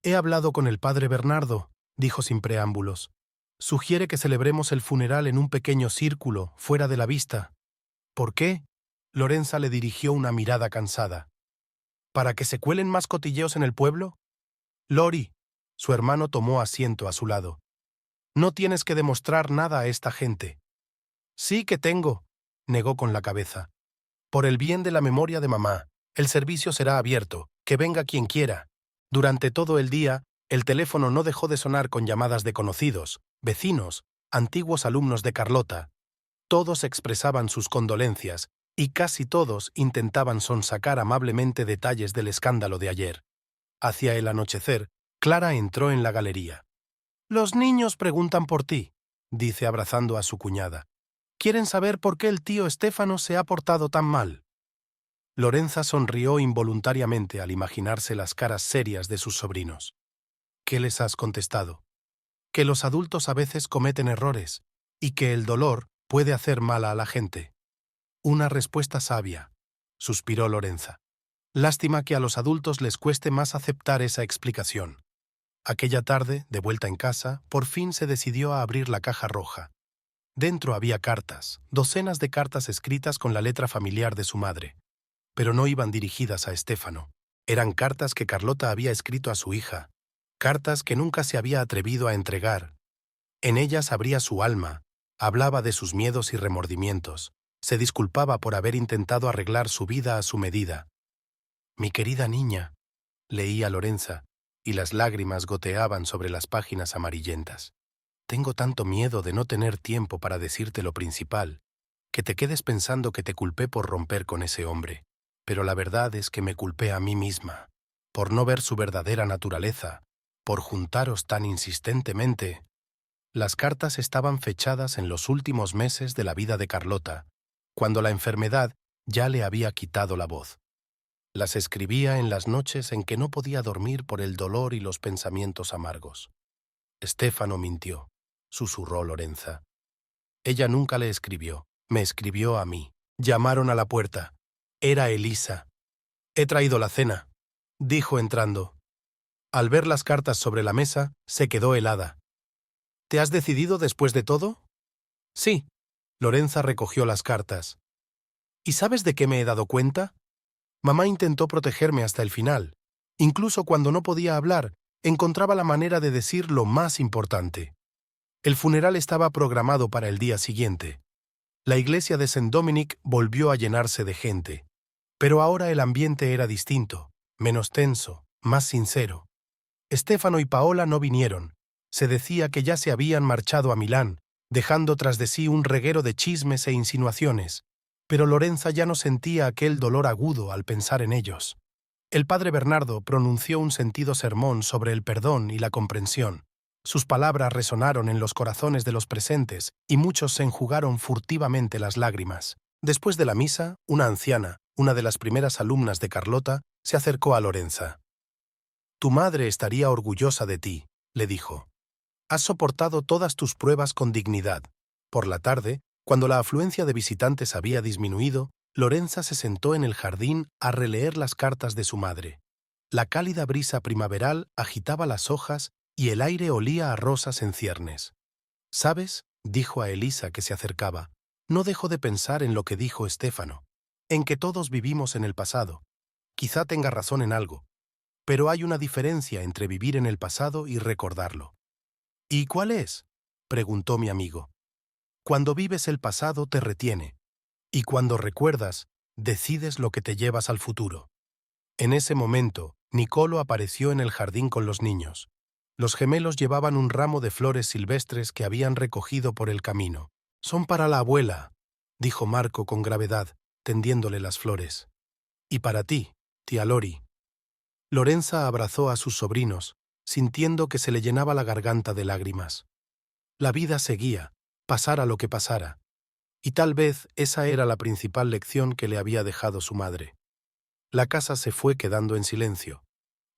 Speaker 1: «He hablado con el padre Bernardo», dijo sin preámbulos. «Sugiere que celebremos el funeral en un pequeño círculo, fuera de la vista». «¿Por qué?», Lorenza le dirigió una mirada cansada. «¿Para que se cuelen más cotilleos en el pueblo?» «Lori», su hermano tomó asiento a su lado. «No tienes que demostrar nada a esta gente». «Sí que tengo», negó con la cabeza. «Por el bien de la memoria de mamá, el servicio será abierto, que venga quien quiera». Durante todo el día, el teléfono no dejó de sonar con llamadas de conocidos, vecinos, antiguos alumnos de Carlota. Todos expresaban sus condolencias, y casi todos intentaban sonsacar amablemente detalles del escándalo de ayer. Hacia el anochecer, Clara entró en la galería. «Los niños preguntan por ti», dice abrazando a su cuñada. «Quieren saber por qué el tío Stefano se ha portado tan mal». Lorenza sonrió involuntariamente al imaginarse las caras serias de sus sobrinos. «¿Qué les has contestado?» «Que los adultos a veces cometen errores, y que el dolor puede hacer mal a la gente». «Una respuesta sabia», suspiró Lorenza. «Lástima que a los adultos les cueste más aceptar esa explicación». Aquella tarde, de vuelta en casa, por fin se decidió a abrir la caja roja. Dentro había cartas, docenas de cartas escritas con la letra familiar de su madre. Pero no iban dirigidas a Stefano. Eran cartas que Carlota había escrito a su hija, cartas que nunca se había atrevido a entregar. En ellas abría su alma, hablaba de sus miedos y remordimientos, se disculpaba por haber intentado arreglar su vida a su medida. «Mi querida niña», leía Lorenza, y las lágrimas goteaban sobre las páginas amarillentas. «Tengo tanto miedo de no tener tiempo para decirte lo principal, que te quedes pensando que te culpé por romper con ese hombre. Pero la verdad es que me culpé a mí misma, por no ver su verdadera naturaleza, por juntaros tan insistentemente». Las cartas estaban fechadas en los últimos meses de la vida de Carlota, cuando la enfermedad ya le había quitado la voz. Las escribía en las noches en que no podía dormir por el dolor y los pensamientos amargos. «Stefano mintió», susurró Lorenza. «Ella nunca le escribió, me escribió a mí». Llamaron a la puerta. Era Elisa. «He traído la cena», dijo entrando. Al ver las cartas sobre la mesa, se quedó helada. «¿Te has decidido después de todo?» «Sí». Lorenza recogió las cartas. «¿Y sabes de qué me he dado cuenta? Mamá intentó protegerme hasta el final. Incluso cuando no podía hablar, encontraba la manera de decir lo más importante. El funeral estaba programado para el día siguiente. La iglesia de Saint Dominic volvió a llenarse de gente. Pero ahora el ambiente era distinto, menos tenso, más sincero. Stefano y Paola no vinieron. Se decía que ya se habían marchado a Milán, dejando tras de sí un reguero de chismes e insinuaciones. Pero Lorenza ya no sentía aquel dolor agudo al pensar en ellos. El padre Bernardo pronunció un sentido sermón sobre el perdón y la comprensión. Sus palabras resonaron en los corazones de los presentes y muchos se enjugaron furtivamente las lágrimas. Después de la misa, una anciana, una de las primeras alumnas de Carlota, se acercó a Lorenza. «Tu madre estaría orgullosa de ti», le dijo. «Has soportado todas tus pruebas con dignidad». Por la tarde, cuando la afluencia de visitantes había disminuido, Lorenza se sentó en el jardín a releer las cartas de su madre. La cálida brisa primaveral agitaba las hojas y el aire olía a rosas en ciernes. «¿Sabes?», dijo a Elisa, que se acercaba, «no dejo de pensar en lo que dijo Estéfano, en que todos vivimos en el pasado. Quizá tenga razón en algo, pero hay una diferencia entre vivir en el pasado y recordarlo». «¿Y cuál es?», preguntó mi amigo. «Cuando vives el pasado te retiene, y cuando recuerdas, decides lo que te llevas al futuro». En ese momento, Nicolo apareció en el jardín con los niños. Los gemelos llevaban un ramo de flores silvestres que habían recogido por el camino. «Son para la abuela», dijo Marco con gravedad, tendiéndole las flores. «Y para ti, tía Lori». Lorenza abrazó a sus sobrinos, sintiendo que se le llenaba la garganta de lágrimas. La vida seguía, pasara lo que pasara, y tal vez esa era la principal lección que le había dejado su madre. La casa se fue quedando en silencio.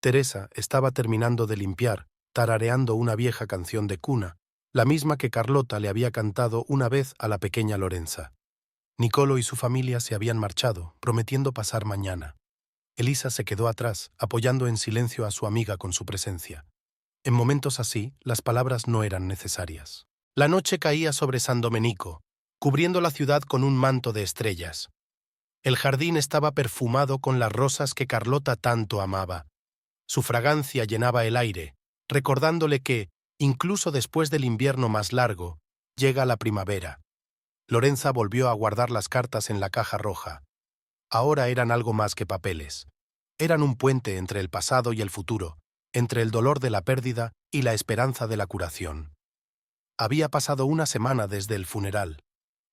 Speaker 1: Teresa estaba terminando de limpiar, tarareando una vieja canción de cuna, la misma que Carlota le había cantado una vez a la pequeña Lorenza. Nicolo y su familia se habían marchado, prometiendo pasar mañana. Elisa se quedó atrás, apoyando en silencio a su amiga con su presencia. En momentos así, las palabras no eran necesarias. La noche caía sobre San Domenico, cubriendo la ciudad con un manto de estrellas. El jardín estaba perfumado con las rosas que Carlota tanto amaba. Su fragancia llenaba el aire, recordándole que, incluso después del invierno más largo, llega la primavera. Lorenza volvió a guardar las cartas en la caja roja. Ahora eran algo más que papeles. Eran un puente entre el pasado y el futuro, entre el dolor de la pérdida y la esperanza de la curación. Había pasado una semana desde el funeral.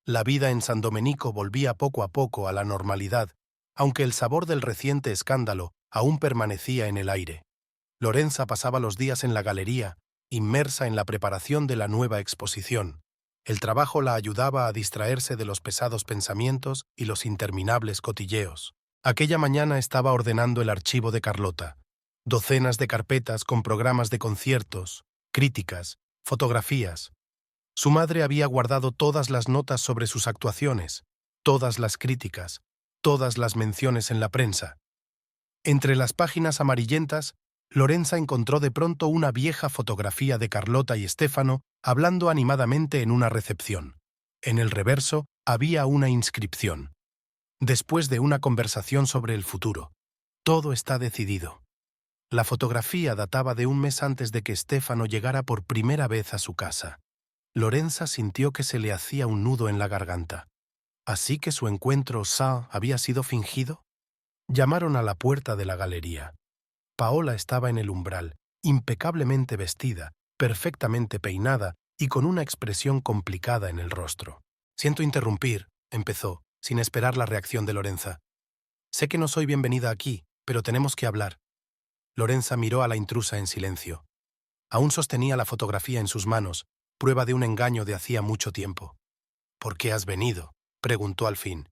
Speaker 1: La vida en San Domenico volvía poco a poco a la normalidad, aunque el sabor del reciente escándalo aún permanecía en el aire. Lorenza pasaba los días en la galería, inmersa en la preparación de la nueva exposición. El trabajo la ayudaba a distraerse de los pesados pensamientos y los interminables cotilleos. Aquella mañana estaba ordenando el archivo de Carlota. Docenas de carpetas con programas de conciertos, críticas, fotografías. Su madre había guardado todas las notas sobre sus actuaciones, todas las críticas, todas las menciones en la prensa. Entre las páginas amarillentas, Lorenza encontró de pronto una vieja fotografía de Carlota y Estéfano hablando animadamente en una recepción. En el reverso había una inscripción. Después de una conversación sobre el futuro. Todo está decidido. La fotografía databa de un mes antes de que Estéfano llegara por primera vez a su casa. Lorenza sintió que se le hacía un nudo en la garganta. ¿Así que su encuentro había sido fingido? Llamaron a la puerta de la galería. Paola estaba en el umbral, impecablemente vestida, perfectamente peinada y con una expresión complicada en el rostro. «Siento interrumpir», empezó, sin esperar la reacción de Lorenza. «Sé que no soy bienvenida aquí, pero tenemos que hablar». Lorenza miró a la intrusa en silencio. Aún sostenía la fotografía en sus manos, prueba de un engaño de hacía mucho tiempo. «¿Por qué has venido?», preguntó al fin.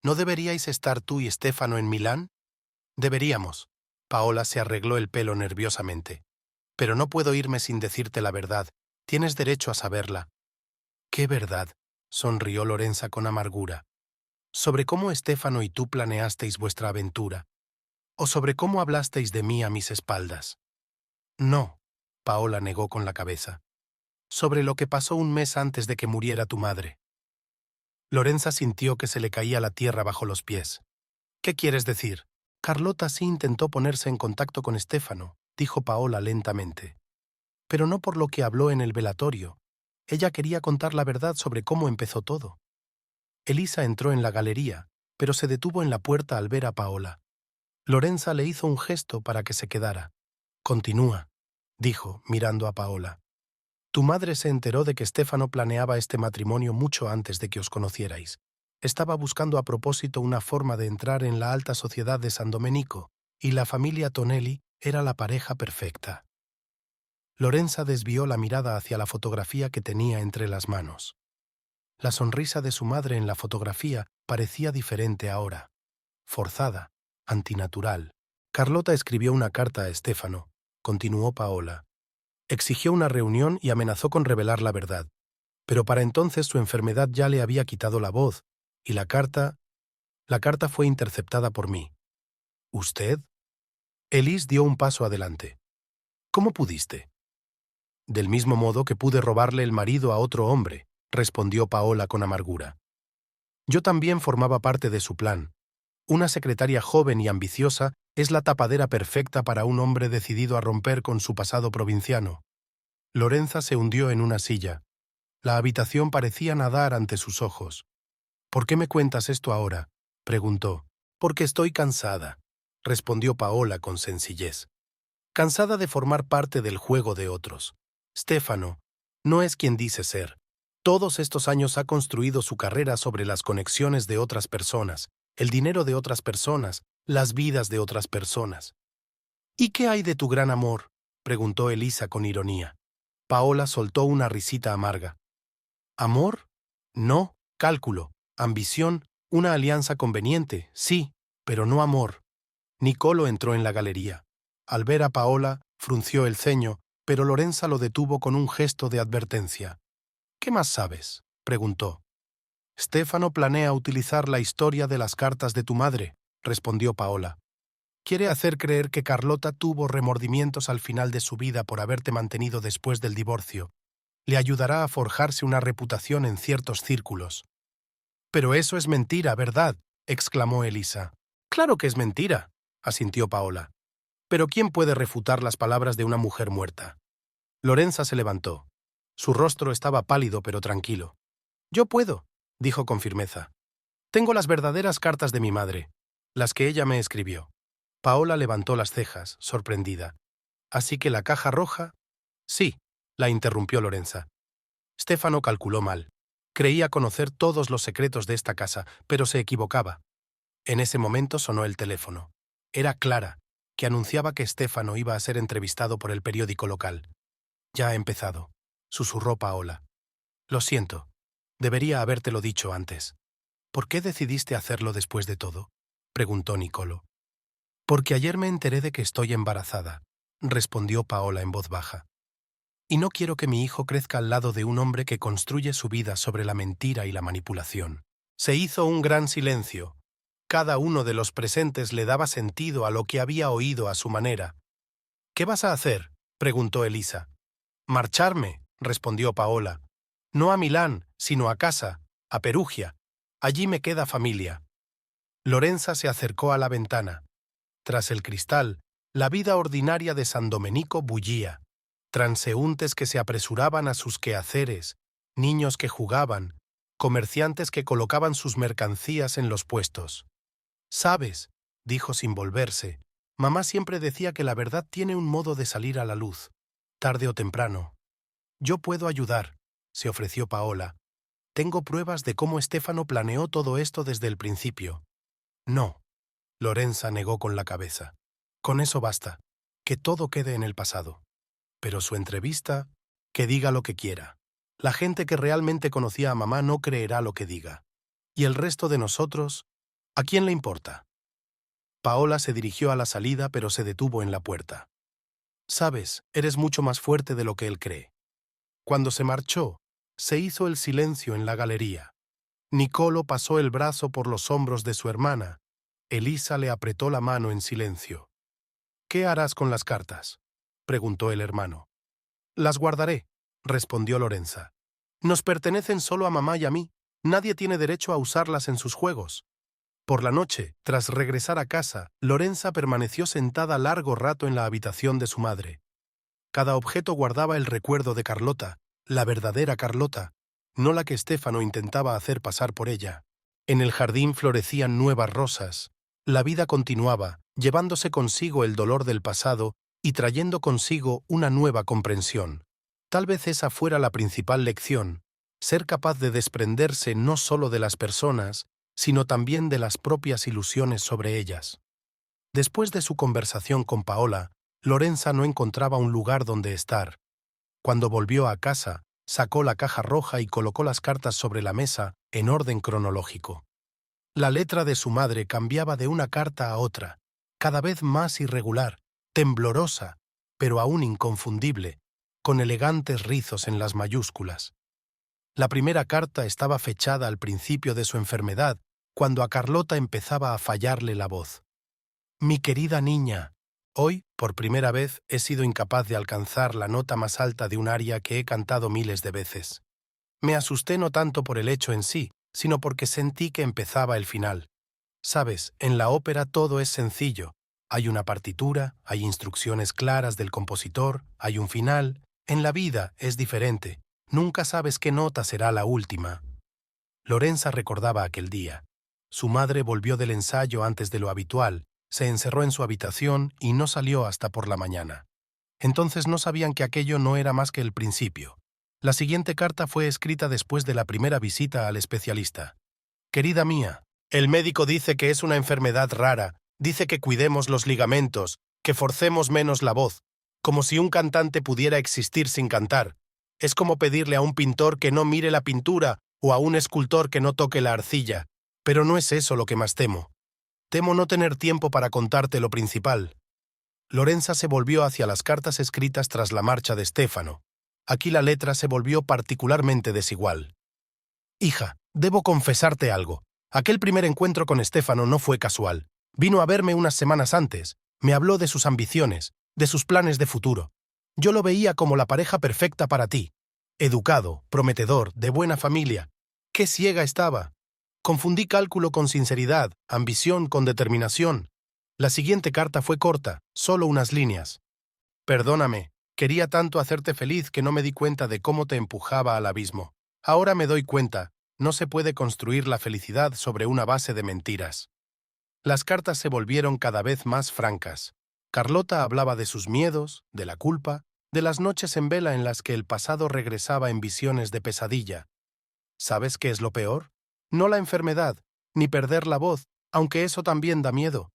Speaker 1: «¿No deberíais estar tú y Estéfano en Milán?» «Deberíamos». Paola se arregló el pelo nerviosamente. «Pero no puedo irme sin decirte la verdad. Tienes derecho a saberla». «¿Qué verdad?», sonrió Lorenza con amargura. «¿Sobre cómo Estéfano y tú planeasteis vuestra aventura? ¿O sobre cómo hablasteis de mí a mis espaldas?» «No», Paola negó con la cabeza. «Sobre lo que pasó un mes antes de que muriera tu madre». Lorenza sintió que se le caía la tierra bajo los pies. «¿Qué quieres decir?» «Carlota sí intentó ponerse en contacto con Estéfano», dijo Paola lentamente. «Pero no por lo que habló en el velatorio. Ella quería contar la verdad sobre cómo empezó todo». Elisa entró en la galería, pero se detuvo en la puerta al ver a Paola. Lorenza le hizo un gesto para que se quedara. «Continúa», dijo, mirando a Paola. «Tu madre se enteró de que Estéfano planeaba este matrimonio mucho antes de que os conocierais. Estaba buscando a propósito una forma de entrar en la alta sociedad de San Domenico, y la familia Tonelli era la pareja perfecta». Lorenza desvió la mirada hacia la fotografía que tenía entre las manos. La sonrisa de su madre en la fotografía parecía diferente ahora, forzada, antinatural. Carlota escribió una carta a Stefano, continuó Paola. Exigió una reunión y amenazó con revelar la verdad. Pero para entonces su enfermedad ya le había quitado la voz, y la carta fue interceptada por mí. ¿Usted? Elise dio un paso adelante. ¿Cómo pudiste? Del mismo modo que pude robarle el marido a otro hombre, respondió Paola con amargura. Yo también formaba parte de su plan. Una secretaria joven y ambiciosa es la tapadera perfecta para un hombre decidido a romper con su pasado provinciano. Lorenza se hundió en una silla. La habitación parecía nadar ante sus ojos. ¿Por qué me cuentas esto ahora?, preguntó. Porque estoy cansada, respondió Paola con sencillez. Cansada de formar parte del juego de otros. Stefano no es quien dice ser. Todos estos años ha construido su carrera sobre las conexiones de otras personas, el dinero de otras personas, las vidas de otras personas. ¿Y qué hay de tu gran amor?, preguntó Elisa con ironía. Paola soltó una risita amarga. ¿Amor? No, cálculo, ambición, una alianza conveniente, sí, pero no amor. Nicolo entró en la galería. Al ver a Paola, frunció el ceño, pero Lorenza lo detuvo con un gesto de advertencia. ¿Qué más sabes?, preguntó. Stefano planea utilizar la historia de las cartas de tu madre, respondió Paola. Quiere hacer creer que Carlota tuvo remordimientos al final de su vida por haberte mantenido después del divorcio. Le ayudará a forjarse una reputación en ciertos círculos. Pero eso es mentira, ¿verdad?, exclamó Elisa. Claro que es mentira, asintió Paola. Pero ¿quién puede refutar las palabras de una mujer muerta? Lorenza se levantó. Su rostro estaba pálido pero tranquilo. Yo puedo, dijo con firmeza. Tengo las verdaderas cartas de mi madre, las que ella me escribió. Paola levantó las cejas, sorprendida. ¿Así que la caja roja? Sí, la interrumpió Lorenza. Stefano calculó mal. Creía conocer todos los secretos de esta casa, pero se equivocaba. En ese momento sonó el teléfono. Era Clara, que anunciaba que Stefano iba a ser entrevistado por el periódico local. Ya ha empezado, susurró Paola. Lo siento, debería habértelo dicho antes. ¿Por qué decidiste hacerlo después de todo?, preguntó Nicolo. Porque ayer me enteré de que estoy embarazada, respondió Paola en voz baja. Y no quiero que mi hijo crezca al lado de un hombre que construye su vida sobre la mentira y la manipulación. Se hizo un gran silencio. Cada uno de los presentes le daba sentido a lo que había oído a su manera. ¿Qué vas a hacer?, preguntó Elisa. Marcharme, respondió Paola. No a Milán, sino a casa, a Perugia. Allí me queda familia. Lorenza se acercó a la ventana. Tras el cristal, la vida ordinaria de San Domenico bullía. Transeúntes que se apresuraban a sus quehaceres, niños que jugaban, comerciantes que colocaban sus mercancías en los puestos. «Sabes», dijo sin volverse, «mamá siempre decía que la verdad tiene un modo de salir a la luz, tarde o temprano». «Yo puedo ayudar», se ofreció Paola. «Tengo pruebas de cómo Stefano planeó todo esto desde el principio». «No», Lorenza negó con la cabeza. «Con eso basta, que todo quede en el pasado». Pero su entrevista, que diga lo que quiera. La gente que realmente conocía a mamá no creerá lo que diga. Y el resto de nosotros, ¿a quién le importa? Paola se dirigió a la salida, pero se detuvo en la puerta. Sabes, eres mucho más fuerte de lo que él cree. Cuando se marchó, se hizo el silencio en la galería. Nicolo pasó el brazo por los hombros de su hermana. Elisa le apretó la mano en silencio. «¿Qué harás con las cartas?», preguntó el hermano. «Las guardaré», respondió Lorenza. «Nos pertenecen solo a mamá y a mí. Nadie tiene derecho a usarlas en sus juegos». Por la noche, tras regresar a casa, Lorenza permaneció sentada largo rato en la habitación de su madre. Cada objeto guardaba el recuerdo de Carlota, la verdadera Carlota, no la que Stefano intentaba hacer pasar por ella. En el jardín florecían nuevas rosas. La vida continuaba, llevándose consigo el dolor del pasado y trayendo consigo una nueva comprensión. Tal vez esa fuera la principal lección, ser capaz de desprenderse no solo de las personas, sino también de las propias ilusiones sobre ellas. Después de su conversación con Paola, Lorenza no encontraba un lugar donde estar. Cuando volvió a casa, Sacó la caja roja y colocó las cartas sobre la mesa en orden cronológico. La letra de su madre cambiaba de una carta a otra, cada vez más irregular, temblorosa, pero aún inconfundible, con elegantes rizos en las mayúsculas. La primera carta estaba fechada al principio de su enfermedad, cuando a Carlota empezaba a fallarle la voz. Mi querida niña, hoy, por primera vez, he sido incapaz de alcanzar la nota más alta de un aria que he cantado miles de veces. Me asusté no tanto por el hecho en sí, sino porque sentí que empezaba el final. Sabes, en la ópera todo es sencillo. Hay una partitura, hay instrucciones claras del compositor, hay un final. En la vida es diferente. Nunca sabes qué nota será la última. Lorenza recordaba aquel día. Su madre volvió del ensayo antes de lo habitual, se encerró en su habitación y no salió hasta por la mañana. Entonces no sabían que aquello no era más que el principio. La siguiente carta fue escrita después de la primera visita al especialista. Querida mía, el médico dice que es una enfermedad rara, dice que cuidemos los ligamentos, que forcemos menos la voz, como si un cantante pudiera existir sin cantar. Es como pedirle a un pintor que no mire la pintura o a un escultor que no toque la arcilla, pero no es eso lo que más temo. Temo no tener tiempo para contarte lo principal. Lorenza se volvió hacia las cartas escritas tras la marcha de Stefano. Aquí la letra se volvió particularmente desigual. Hija, debo confesarte algo. Aquel primer encuentro con Stefano no fue casual. Vino a verme unas semanas antes. Me habló de sus ambiciones, de sus planes de futuro. Yo lo veía como la pareja perfecta para ti. Educado, prometedor, de buena familia. ¡Qué ciega estaba! Confundí cálculo con sinceridad, ambición con determinación. La siguiente carta fue corta, solo unas líneas. Perdóname, quería tanto hacerte feliz que no me di cuenta de cómo te empujaba al abismo. Ahora me doy cuenta, no se puede construir la felicidad sobre una base de mentiras. Las cartas se volvieron cada vez más francas. Carlota hablaba de sus miedos, de la culpa, de las noches en vela en las que el pasado regresaba en visiones de pesadilla. ¿Sabes qué es lo peor? No la enfermedad, ni perder la voz, aunque eso también da miedo.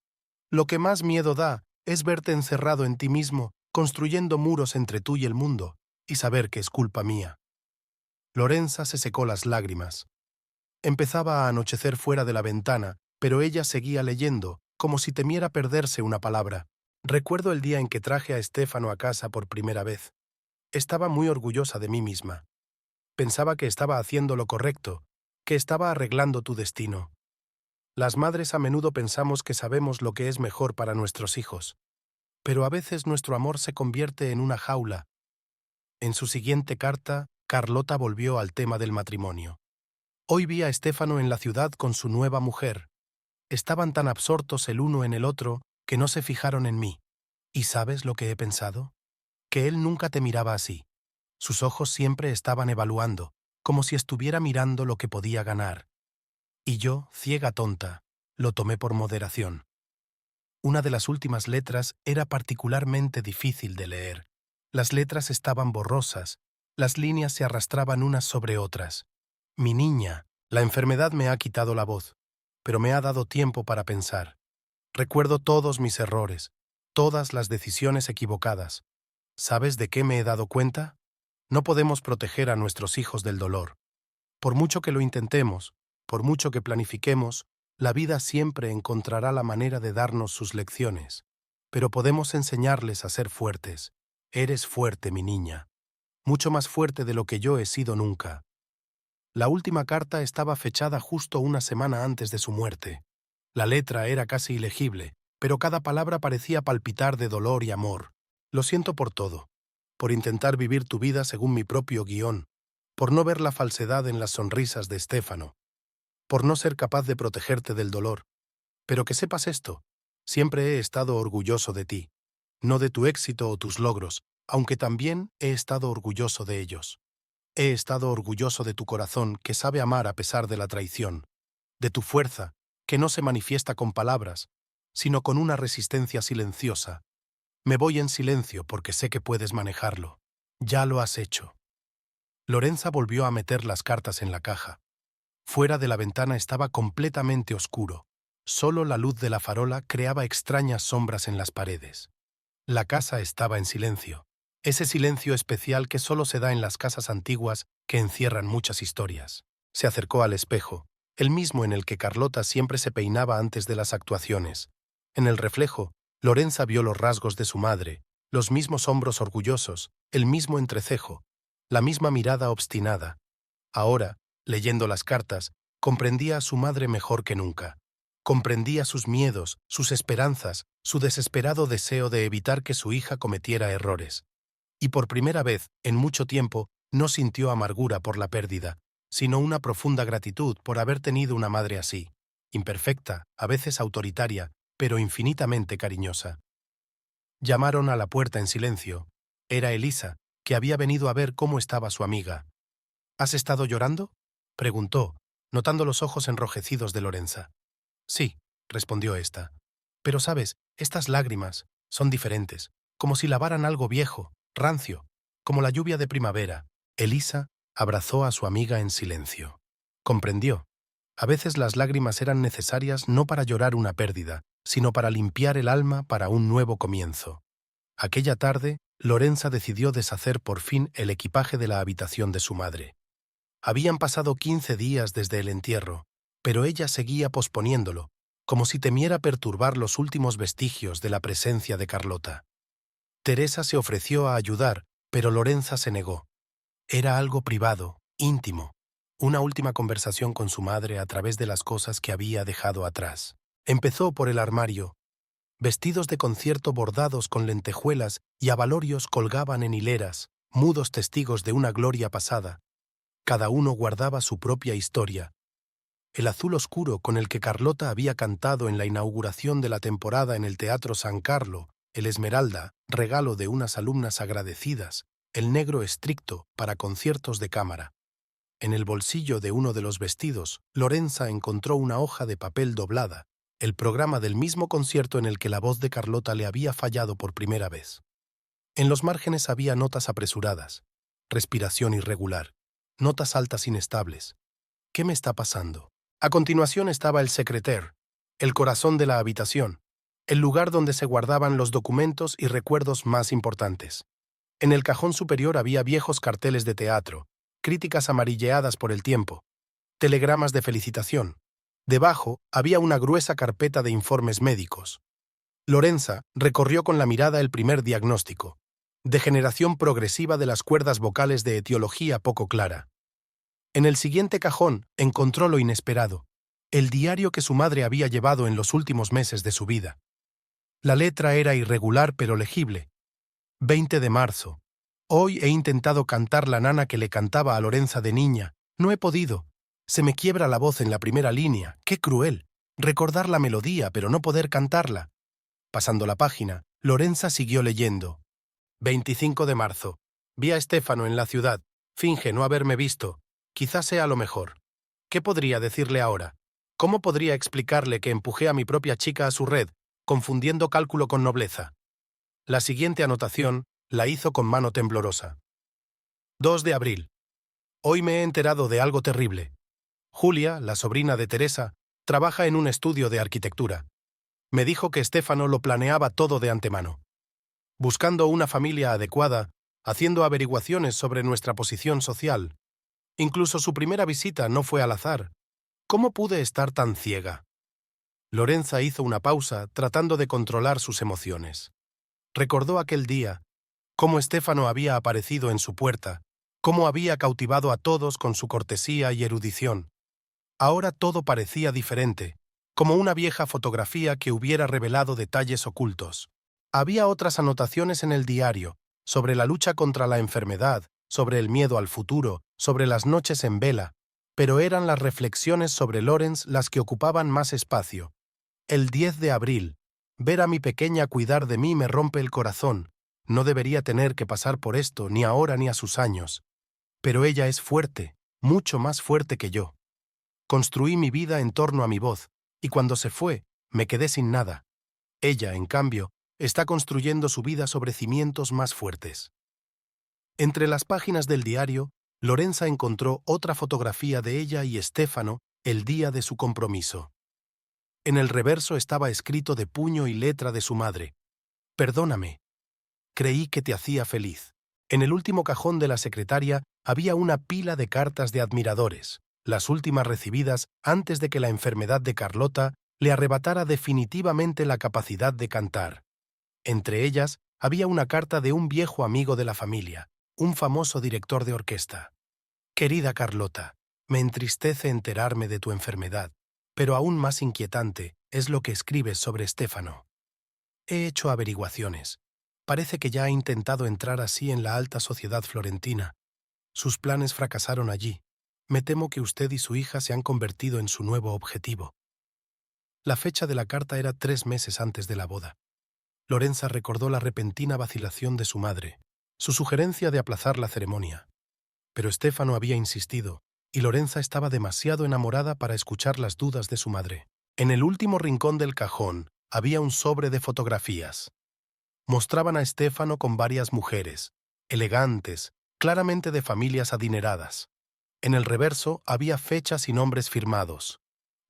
Speaker 1: Lo que más miedo da es verte encerrado en ti mismo, construyendo muros entre tú y el mundo, y saber que es culpa mía. Lorenza se secó las lágrimas. Empezaba a anochecer fuera de la ventana, pero ella seguía leyendo, como si temiera perderse una palabra. Recuerdo el día en que traje a Stefano a casa por primera vez. Estaba muy orgullosa de mí misma. Pensaba que estaba haciendo lo correcto, que estaba arreglando tu destino. Las madres a menudo pensamos que sabemos lo que es mejor para nuestros hijos, pero a veces nuestro amor se convierte en una jaula. En su siguiente carta, Carlota volvió al tema del matrimonio. Hoy vi a Stefano en la ciudad con su nueva mujer. Estaban tan absortos el uno en el otro que no se fijaron en mí. ¿Y sabes lo que he pensado? Que él nunca te miraba así. Sus ojos siempre estaban evaluando, como si estuviera mirando lo que podía ganar. Y yo, ciega tonta, lo tomé por moderación. Una de las últimas letras era particularmente difícil de leer. Las letras estaban borrosas, las líneas se arrastraban unas sobre otras. Mi niña, la enfermedad me ha quitado la voz, pero me ha dado tiempo para pensar. Recuerdo todos mis errores, todas las decisiones equivocadas. ¿Sabes de qué me he dado cuenta? No podemos proteger a nuestros hijos del dolor. Por mucho que lo intentemos, por mucho que planifiquemos, la vida siempre encontrará la manera de darnos sus lecciones. Pero podemos enseñarles a ser fuertes. Eres fuerte, mi niña. Mucho más fuerte de lo que yo he sido nunca. La última carta estaba fechada justo una semana antes de su muerte. La letra era casi ilegible, pero cada palabra parecía palpitar de dolor y amor. Lo siento por todo, por intentar vivir tu vida según mi propio guión, por no ver la falsedad en las sonrisas de Stefano, por no ser capaz de protegerte del dolor. Pero que sepas esto, siempre he estado orgulloso de ti, no de tu éxito o tus logros, aunque también he estado orgulloso de ellos. He estado orgulloso de tu corazón que sabe amar a pesar de la traición, de tu fuerza, que no se manifiesta con palabras, sino con una resistencia silenciosa. Me voy en silencio porque sé que puedes manejarlo. Ya lo has hecho. Lorenza volvió a meter las cartas en la caja. Fuera de la ventana estaba completamente oscuro. Solo la luz de la farola creaba extrañas sombras en las paredes. La casa estaba en silencio. ese silencio especial que solo se da en las casas antiguas que encierran muchas historias. Se acercó al espejo, el mismo en el que Carlota siempre se peinaba antes de las actuaciones. En el reflejo, Lorenza vio los rasgos de su madre, los mismos hombros orgullosos, el mismo entrecejo, la misma mirada obstinada. Ahora, leyendo las cartas, comprendía a su madre mejor que nunca. Comprendía sus miedos, sus esperanzas, su desesperado deseo de evitar que su hija cometiera errores. Y por primera vez, en mucho tiempo, no sintió amargura por la pérdida, sino una profunda gratitud por haber tenido una madre así, imperfecta, a veces autoritaria, pero infinitamente cariñosa. Llamaron a la puerta en silencio. Era Elisa, que había venido a ver cómo estaba su amiga. ¿Has estado llorando?, preguntó, notando los ojos enrojecidos de Lorenza. Sí, respondió ésta. Pero sabes, estas lágrimas son diferentes, como si lavaran algo viejo, rancio, como la lluvia de primavera. Elisa abrazó a su amiga en silencio. Comprendió. A veces las lágrimas eran necesarias no para llorar una pérdida, sino para limpiar el alma para un nuevo comienzo. Aquella tarde, Lorenza decidió deshacer por fin el equipaje de la habitación de su madre. Habían pasado 15 días desde el entierro, pero ella seguía posponiéndolo, como si temiera perturbar los últimos vestigios de la presencia de Carlota. Teresa se ofreció a ayudar, pero Lorenza se negó. Era algo privado, íntimo, una última conversación con su madre a través de las cosas que había dejado atrás. Empezó por el armario. Vestidos de concierto bordados con lentejuelas y abalorios colgaban en hileras, mudos testigos de una gloria pasada. Cada uno guardaba su propia historia. El azul oscuro con el que Carlota había cantado en la inauguración de la temporada en el Teatro San Carlo, el esmeralda, regalo de unas alumnas agradecidas, el negro estricto para conciertos de cámara. En el bolsillo de uno de los vestidos, Lorenza encontró una hoja de papel doblada, el programa del mismo concierto en el que la voz de Carlota le había fallado por primera vez. En los márgenes había notas apresuradas, respiración irregular, notas altas inestables. ¿Qué me está pasando? A continuación estaba el secrétaire, el corazón de la habitación, el lugar donde se guardaban los documentos y recuerdos más importantes. En el cajón superior había viejos carteles de teatro, críticas amarilleadas por el tiempo, telegramas de felicitación. Debajo había una gruesa carpeta de informes médicos. Lorenza recorrió con la mirada el primer diagnóstico: degeneración progresiva de las cuerdas vocales de etiología poco clara. En el siguiente cajón encontró lo inesperado: el diario que su madre había llevado en los últimos meses de su vida. La letra era irregular pero legible. 20 de marzo. Hoy he intentado cantar la nana que le cantaba a Lorenza de niña. No he podido. Se me quiebra la voz en la primera línea. ¡Qué cruel! Recordar la melodía, pero no poder cantarla. Pasando la página, Lorenza siguió leyendo. 25 de marzo. Vi a Stefano en la ciudad. Finge no haberme visto. Quizás sea lo mejor. ¿Qué podría decirle ahora? ¿Cómo podría explicarle que empujé a mi propia chica a su red, confundiendo cálculo con nobleza? La siguiente anotación la hizo con mano temblorosa. 2 de abril. Hoy me he enterado de algo terrible. Julia, la sobrina de Teresa, trabaja en un estudio de arquitectura. Me dijo que Stefano lo planeaba todo de antemano. Buscando una familia adecuada, haciendo averiguaciones sobre nuestra posición social. Incluso su primera visita no fue al azar. ¿Cómo pude estar tan ciega? Lorenza hizo una pausa, tratando de controlar sus emociones. Recordó aquel día, cómo Stefano había aparecido en su puerta, cómo había cautivado a todos con su cortesía y erudición. Ahora todo parecía diferente, como una vieja fotografía que hubiera revelado detalles ocultos. Había otras anotaciones en el diario, sobre la lucha contra la enfermedad, sobre el miedo al futuro, sobre las noches en vela, pero eran las reflexiones sobre Lorenz las que ocupaban más espacio. El 10 de abril. Ver a mi pequeña cuidar de mí me rompe el corazón. No debería tener que pasar por esto, ni ahora ni a sus años. Pero ella es fuerte, mucho más fuerte que yo. Construí mi vida en torno a mi voz, y cuando se fue, me quedé sin nada. Ella, en cambio, está construyendo su vida sobre cimientos más fuertes. Entre las páginas del diario, Lorenza encontró otra fotografía de ella y Stefano el día de su compromiso. En el reverso estaba escrito de puño y letra de su madre: «Perdóname. Creí que te hacía feliz». En el último cajón de la secretaria había una pila de cartas de admiradores, las últimas recibidas antes de que la enfermedad de Carlota le arrebatara definitivamente la capacidad de cantar. Entre ellas había una carta de un viejo amigo de la familia, un famoso director de orquesta. Querida Carlota, me entristece enterarme de tu enfermedad, pero aún más inquietante es lo que escribes sobre Stefano. He hecho averiguaciones. Parece que ya ha intentado entrar así en la alta sociedad florentina. Sus planes fracasaron allí. Me temo que usted y su hija se han convertido en su nuevo objetivo. La fecha de la carta era 3 meses antes de la boda. Lorenza recordó la repentina vacilación de su madre, su sugerencia de aplazar la ceremonia. Pero Stefano había insistido, y Lorenza estaba demasiado enamorada para escuchar las dudas de su madre. En el último rincón del cajón había un sobre de fotografías. Mostraban a Stefano con varias mujeres, elegantes, claramente de familias adineradas. En el reverso había fechas y nombres firmados.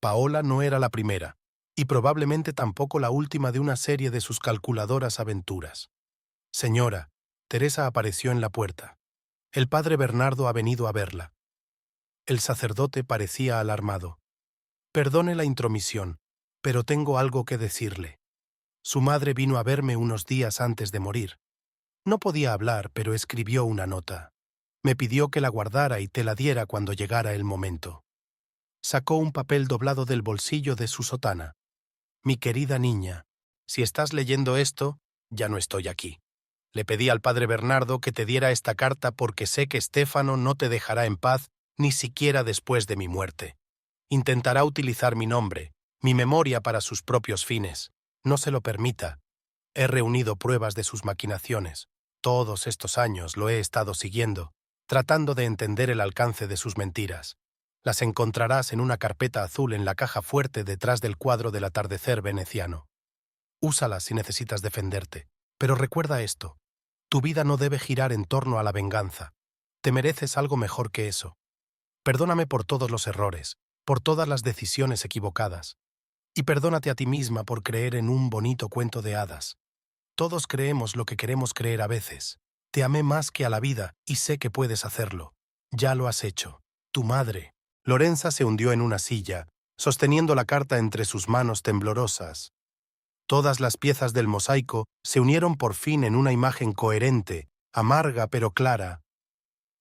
Speaker 1: Paola no era la primera, y probablemente tampoco la última de una serie de sus calculadoras aventuras. Señora, Teresa apareció en la puerta. El padre Bernardo ha venido a verla. El sacerdote parecía alarmado. Perdone la intromisión, pero tengo algo que decirle. Su madre vino a verme unos días antes de morir. No podía hablar, pero escribió una nota. Me pidió que la guardara y te la diera cuando llegara el momento. Sacó un papel doblado del bolsillo de su sotana. Mi querida niña, si estás leyendo esto, ya no estoy aquí. Le pedí al padre Bernardo que te diera esta carta porque sé que Stefano no te dejará en paz ni siquiera después de mi muerte. Intentará utilizar mi nombre, mi memoria para sus propios fines. No se lo permita. He reunido pruebas de sus maquinaciones. Todos estos años lo he estado siguiendo, tratando de entender el alcance de sus mentiras. Las encontrarás en una carpeta azul en la caja fuerte detrás del cuadro del atardecer veneciano. Úsalas si necesitas defenderte, pero recuerda esto. Tu vida no debe girar en torno a la venganza. Te mereces algo mejor que eso. Perdóname por todos los errores, por todas las decisiones equivocadas. Y perdónate a ti misma por creer en un bonito cuento de hadas. Todos creemos lo que queremos creer a veces. Te amé más que a la vida y sé que puedes hacerlo. Ya lo has hecho. Tu madre. Lorenza se hundió en una silla, sosteniendo la carta entre sus manos temblorosas. Todas las piezas del mosaico se unieron por fin en una imagen coherente, amarga pero clara.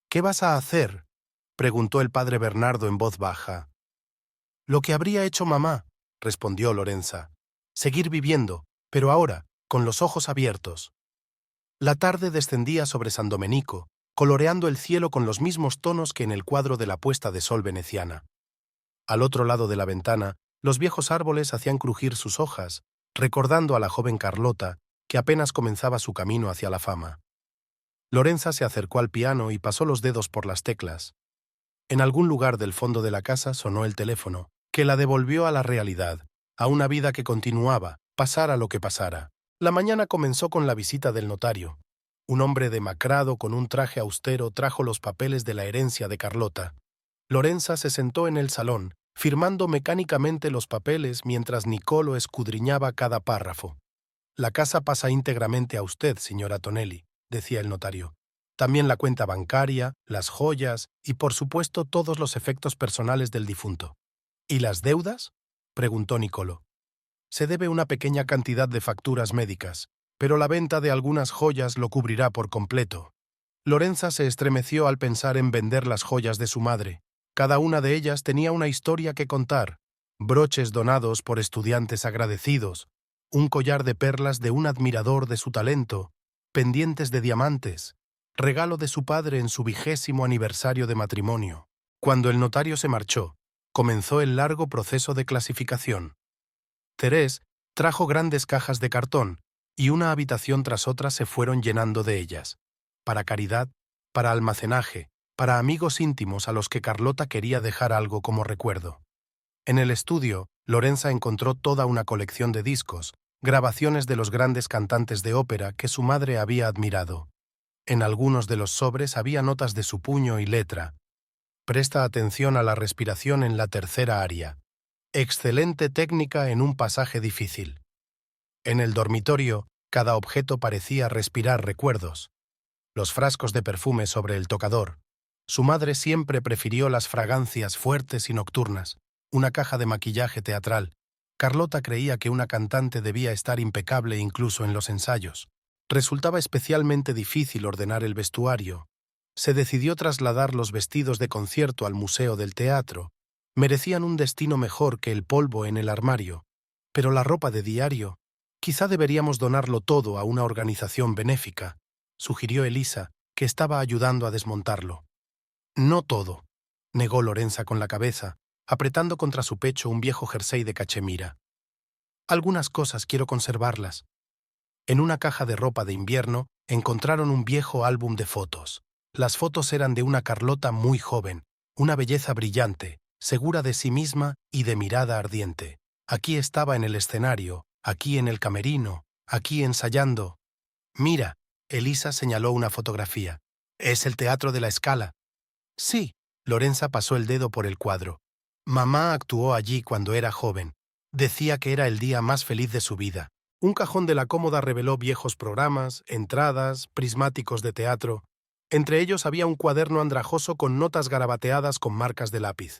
Speaker 1: ¿Qué vas a hacer?, preguntó el padre Bernardo en voz baja. Lo que habría hecho mamá, respondió Lorenza. Seguir viviendo, pero ahora, con los ojos abiertos. La tarde descendía sobre San Domenico, coloreando el cielo con los mismos tonos que en el cuadro de la puesta de sol veneciana. Al otro lado de la ventana, los viejos árboles hacían crujir sus hojas, recordando a la joven Carlota, que apenas comenzaba su camino hacia la fama. Lorenza se acercó al piano y pasó los dedos por las teclas. En algún lugar del fondo de la casa sonó el teléfono, que la devolvió a la realidad, a una vida que continuaba, pasara lo que pasara. La mañana comenzó con la visita del notario. Un hombre demacrado con un traje austero trajo los papeles de la herencia de Carlota. Lorenza se sentó en el salón, firmando mecánicamente los papeles mientras Niccolò escudriñaba cada párrafo. La casa pasa íntegramente a usted, señora Tonelli, decía el notario. También la cuenta bancaria, las joyas y, por supuesto, todos los efectos personales del difunto. ¿Y las deudas?, preguntó Niccolò. Se debe una pequeña cantidad de facturas médicas, pero la venta de algunas joyas lo cubrirá por completo. Lorenza se estremeció al pensar en vender las joyas de su madre. Cada una de ellas tenía una historia que contar. Broches donados por estudiantes agradecidos, un collar de perlas de un admirador de su talento, pendientes de diamantes, regalo de su padre en su 20º aniversario de matrimonio. Cuando el notario se marchó, comenzó el largo proceso de clasificación. Thérèse trajo grandes cajas de cartón, y una habitación tras otra se fueron llenando de ellas. Para caridad, para almacenaje, para amigos íntimos a los que Carlota quería dejar algo como recuerdo. En el estudio, Lorenza encontró toda una colección de discos, grabaciones de los grandes cantantes de ópera que su madre había admirado. En algunos de los sobres había notas de su puño y letra. Presta atención a la respiración en la tercera aria. Excelente técnica en un pasaje difícil. En el dormitorio, cada objeto parecía respirar recuerdos. los frascos de perfume sobre el tocador. Su madre siempre prefirió las fragancias fuertes y nocturnas, una caja de maquillaje teatral. Carlota creía que una cantante debía estar impecable incluso en los ensayos. Resultaba especialmente difícil ordenar el vestuario. Se decidió trasladar los vestidos de concierto al Museo del Teatro. Merecían un destino mejor que el polvo en el armario. Pero la ropa de diario, quizá deberíamos donarlo todo a una organización benéfica, sugirió Elisa, que estaba ayudando a desmontarlo. No todo, negó Lorenza con la cabeza, apretando contra su pecho un viejo jersey de cachemira. Algunas cosas quiero conservarlas. En una caja de ropa de invierno encontraron un viejo álbum de fotos. Las fotos eran de una Carlota muy joven, una belleza brillante, segura de sí misma y de mirada ardiente. Aquí estaba en el escenario, aquí en el camerino, aquí ensayando. Mira, Elisa señaló una fotografía. Es el Teatro de la Scala. Sí, Lorenza pasó el dedo por el cuadro. Mamá actuó allí cuando era joven. Decía que era el día más feliz de su vida. Un cajón de la cómoda reveló viejos programas, entradas, prismáticos de teatro. Entre ellos había un cuaderno andrajoso con notas garabateadas con marcas de lápiz.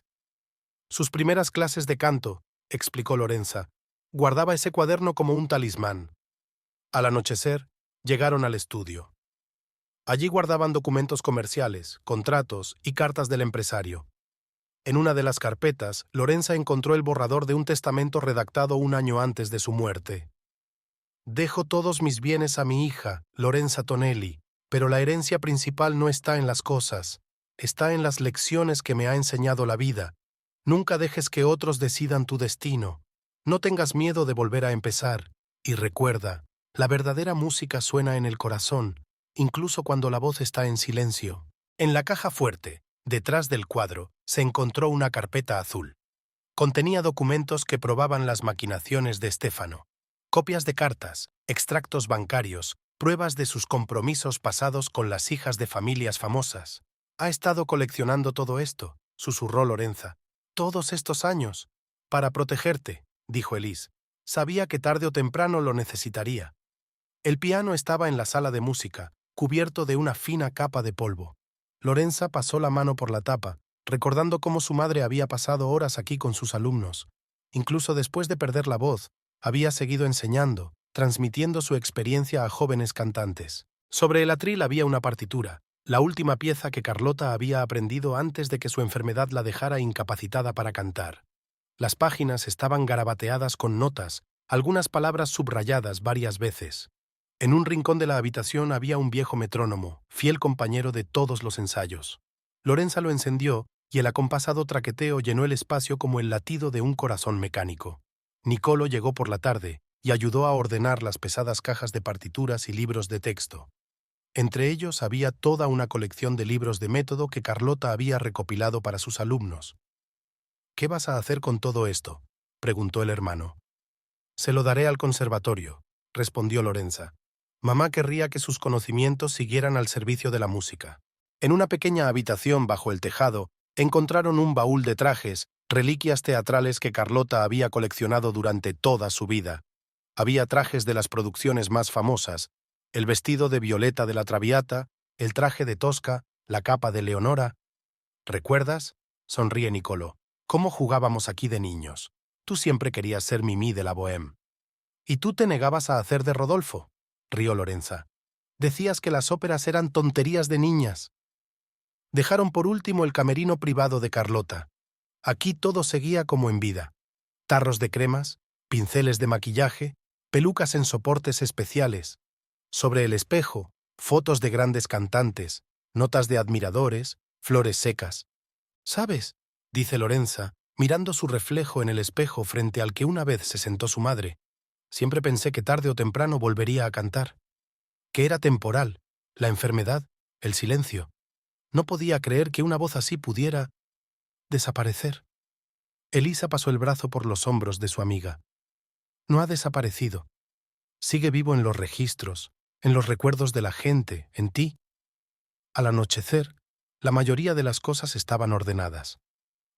Speaker 1: Sus primeras clases de canto, explicó Lorenza. Guardaba ese cuaderno como un talismán. Al anochecer, llegaron al estudio. Allí guardaban documentos comerciales, contratos y cartas del empresario. En una de las carpetas, Lorenza encontró el borrador de un testamento redactado un año antes de su muerte. Dejo todos mis bienes a mi hija, Lorenza Tonelli, pero la herencia principal no está en las cosas, está en las lecciones que me ha enseñado la vida. Nunca dejes que otros decidan tu destino. No tengas miedo de volver a empezar. Y recuerda, la verdadera música suena en el corazón, incluso cuando la voz está en silencio. En la caja fuerte, detrás del cuadro, se encontró una carpeta azul. Contenía documentos que probaban las maquinaciones de Stefano. Copias de cartas, extractos bancarios, pruebas de sus compromisos pasados con las hijas de familias famosas. Ha estado coleccionando todo esto, susurró Lorenza. Todos estos años. Para protegerte, dijo Elise. Sabía que tarde o temprano lo necesitaría. El piano estaba en la sala de música, cubierto de una fina capa de polvo. Lorenza pasó la mano por la tapa, recordando cómo su madre había pasado horas aquí con sus alumnos. Incluso después de perder la voz, había seguido enseñando, transmitiendo su experiencia a jóvenes cantantes. Sobre el atril había una partitura, la última pieza que Carlota había aprendido antes de que su enfermedad la dejara incapacitada para cantar. Las páginas estaban garabateadas con notas, algunas palabras subrayadas varias veces. En un rincón de la habitación había un viejo metrónomo, fiel compañero de todos los ensayos. Lorenza lo encendió y el acompasado traqueteo llenó el espacio como el latido de un corazón mecánico. Nicolo llegó por la tarde y ayudó a ordenar las pesadas cajas de partituras y libros de texto. Entre ellos había toda una colección de libros de método que Carlota había recopilado para sus alumnos. «¿Qué vas a hacer con todo esto?», preguntó el hermano. «Se lo daré al conservatorio», respondió Lorenza. Mamá querría que sus conocimientos siguieran al servicio de la música. En una pequeña habitación bajo el tejado encontraron un baúl de trajes, reliquias teatrales que Carlota había coleccionado durante toda su vida. Había trajes de las producciones más famosas, el vestido de Violeta de la Traviata, el traje de Tosca, la capa de Leonora. ¿Recuerdas?, sonríe Nicolo. ¿Cómo jugábamos aquí de niños? Tú siempre querías ser Mimí de la Bohème. ¿Y tú te negabas a hacer de Rodolfo?, rió Lorenza. Decías que las óperas eran tonterías de niñas. Dejaron por último el camerino privado de Carlota. Aquí todo seguía como en vida. Tarros de cremas, pinceles de maquillaje, pelucas en soportes especiales. Sobre el espejo, fotos de grandes cantantes, notas de admiradores, flores secas. «¿Sabes?», dice Lorenza, mirando su reflejo en el espejo frente al que una vez se sentó su madre. «Siempre pensé que tarde o temprano volvería a cantar. Que era temporal, la enfermedad, el silencio. No podía creer que una voz así pudiera desaparecer». Elisa pasó el brazo por los hombros de su amiga. «No ha desaparecido. Sigue vivo en los registros, en los recuerdos de la gente, en ti». Al anochecer, la mayoría de las cosas estaban ordenadas.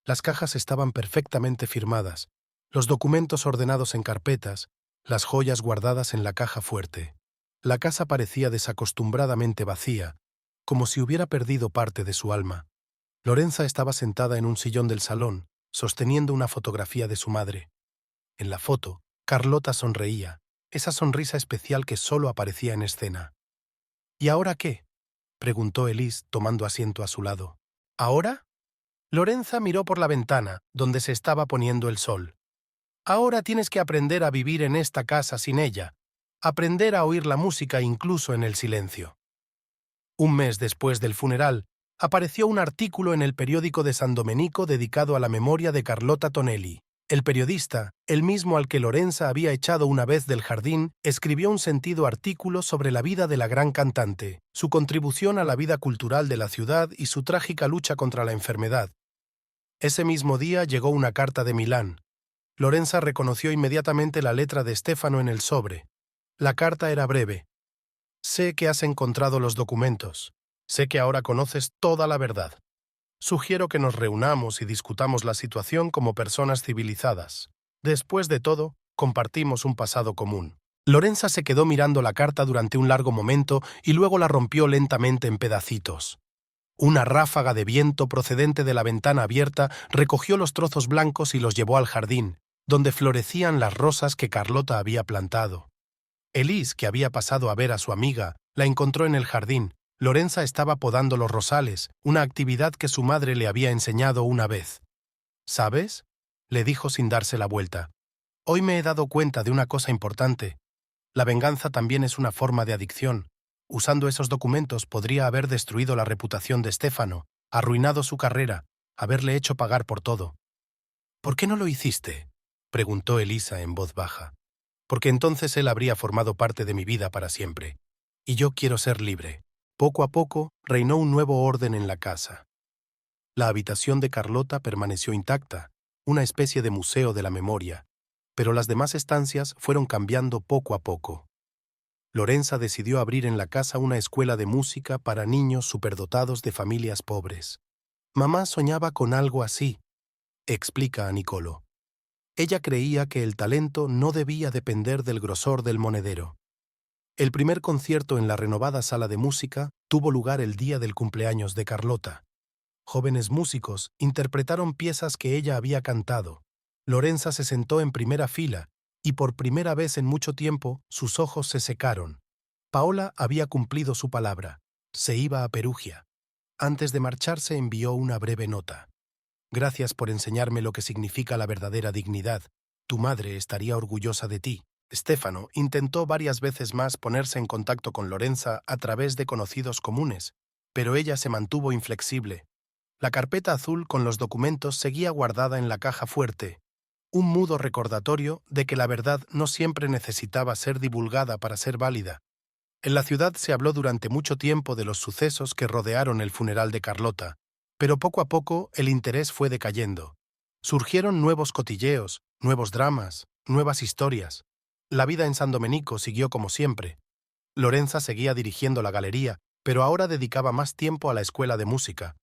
Speaker 1: Las cajas estaban perfectamente firmadas, los documentos ordenados en carpetas, las joyas guardadas en la caja fuerte. La casa parecía desacostumbradamente vacía, como si hubiera perdido parte de su alma. Lorenza estaba sentada en un sillón del salón, sosteniendo una fotografía de su madre. En la foto, Carlota sonreía, esa sonrisa especial que solo aparecía en escena. ¿Y ahora qué?, preguntó Elise, tomando asiento a su lado. ¿Ahora? Lorenza miró por la ventana, donde se estaba poniendo el sol. Ahora tienes que aprender a vivir en esta casa sin ella, aprender a oír la música incluso en el silencio. Un mes después del funeral, apareció un artículo en el periódico de San Domenico dedicado a la memoria de Carlota Tonelli. El periodista, el mismo al que Lorenza había echado una vez del jardín, escribió un sentido artículo sobre la vida de la gran cantante, su contribución a la vida cultural de la ciudad y su trágica lucha contra la enfermedad. Ese mismo día llegó una carta de Milán. Lorenza reconoció inmediatamente la letra de Stefano en el sobre. La carta era breve. Sé que has encontrado los documentos. Sé que ahora conoces toda la verdad. Sugiero que nos reunamos y discutamos la situación como personas civilizadas. Después de todo, compartimos un pasado común. Lorenza se quedó mirando la carta durante un largo momento y luego la rompió lentamente en pedacitos. Una ráfaga de viento procedente de la ventana abierta recogió los trozos blancos y los llevó al jardín, donde florecían las rosas que Carlota había plantado. Elise, que había pasado a ver a su amiga, la encontró en el jardín. Lorenza estaba podando los rosales, una actividad que su madre le había enseñado una vez. ¿Sabes?, le dijo sin darse la vuelta. Hoy me he dado cuenta de una cosa importante. La venganza también es una forma de adicción. Usando esos documentos podría haber destruido la reputación de Stefano, arruinado su carrera, haberle hecho pagar por todo. ¿Por qué no lo hiciste?, preguntó Elisa en voz baja. Porque entonces él habría formado parte de mi vida para siempre. Y yo quiero ser libre. Poco a poco reinó un nuevo orden en la casa. La habitación de Carlota permaneció intacta, una especie de museo de la memoria, pero las demás estancias fueron cambiando poco a poco. Lorenza decidió abrir en la casa una escuela de música para niños superdotados de familias pobres. Mamá soñaba con algo así, explica a Nicolo. Ella creía que el talento no debía depender del grosor del monedero. El primer concierto en la renovada sala de música tuvo lugar el día del cumpleaños de Carlota. Jóvenes músicos interpretaron piezas que ella había cantado. Lorenza se sentó en primera fila y por primera vez en mucho tiempo sus ojos se secaron. Paola había cumplido su palabra. Se iba a Perugia. Antes de marcharse envió una breve nota. Gracias por enseñarme lo que significa la verdadera dignidad. Tu madre estaría orgullosa de ti. Stefano intentó varias veces más ponerse en contacto con Lorenza a través de conocidos comunes, pero ella se mantuvo inflexible. La carpeta azul con los documentos seguía guardada en la caja fuerte, un mudo recordatorio de que la verdad no siempre necesitaba ser divulgada para ser válida. En la ciudad se habló durante mucho tiempo de los sucesos que rodearon el funeral de Carlota, pero poco a poco el interés fue decayendo. Surgieron nuevos cotilleos, nuevos dramas, nuevas historias. La vida en San Domenico siguió como siempre. Lorenza seguía dirigiendo la galería, pero ahora dedicaba más tiempo a la escuela de música.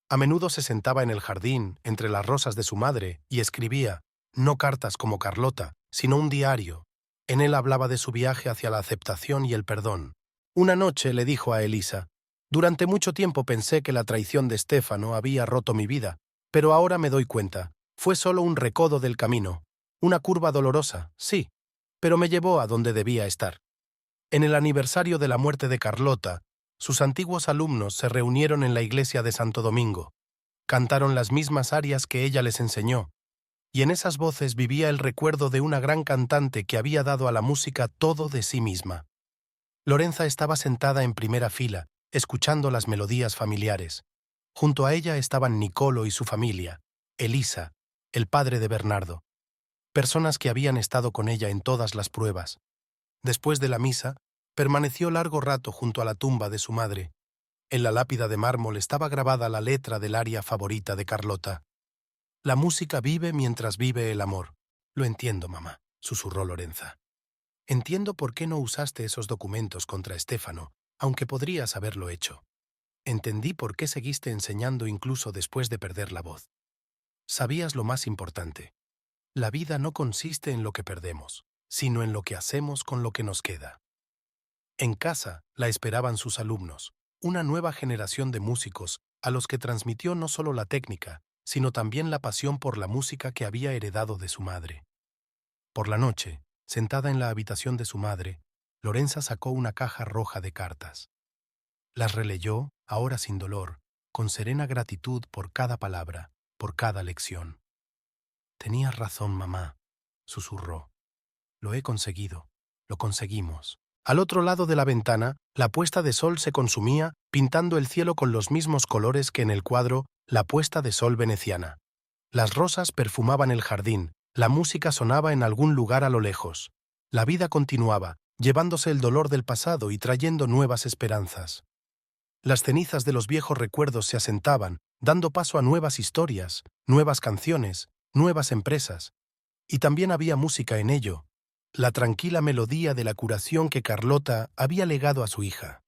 Speaker 1: A menudo se sentaba en el jardín, entre las rosas de su madre, y escribía, no cartas como Carlota, sino un diario. En él hablaba de su viaje hacia la aceptación y el perdón. Una noche le dijo a Elisa, durante mucho tiempo pensé que la traición de Stefano había roto mi vida, pero ahora me doy cuenta, fue solo un recodo del camino, una curva dolorosa, sí, pero me llevó a donde debía estar. En el aniversario de la muerte de Carlota, sus antiguos alumnos se reunieron en la iglesia de Santo Domingo. Cantaron las mismas arias que ella les enseñó, y en esas voces vivía el recuerdo de una gran cantante que había dado a la música todo de sí misma. Lorenza estaba sentada en primera fila, escuchando las melodías familiares. Junto a ella estaban Nicolo y su familia, Elisa, el padre de Bernardo, personas que habían estado con ella en todas las pruebas. Después de la misa, permaneció largo rato junto a la tumba de su madre. En la lápida de mármol estaba grabada la letra del aria favorita de Carlota. La música vive mientras vive el amor. Lo entiendo, mamá, susurró Lorenza. Entiendo por qué no usaste esos documentos contra Stefano, aunque podrías haberlo hecho. Entendí por qué seguiste enseñando incluso después de perder la voz. Sabías lo más importante. La vida no consiste en lo que perdemos, sino en lo que hacemos con lo que nos queda. En casa la esperaban sus alumnos. una nueva generación de músicos a los que transmitió no solo la técnica, sino también la pasión por la música que había heredado de su madre. Por la noche, sentada en la habitación de su madre, Lorenza sacó una caja roja de cartas. Las releyó, ahora sin dolor, con serena gratitud por cada palabra, por cada lección. «Tenías razón, mamá», susurró. «Lo he conseguido, lo conseguimos». Al otro lado de la ventana, la puesta de sol se consumía, pintando el cielo con los mismos colores que en el cuadro La puesta de sol veneciana. Las rosas perfumaban el jardín, la música sonaba en algún lugar a lo lejos. La vida continuaba, llevándose el dolor del pasado y trayendo nuevas esperanzas. Las cenizas de los viejos recuerdos se asentaban, dando paso a nuevas historias, nuevas canciones, nuevas empresas. Y también había música en ello, la tranquila melodía de la curación que Carlota había legado a su hija.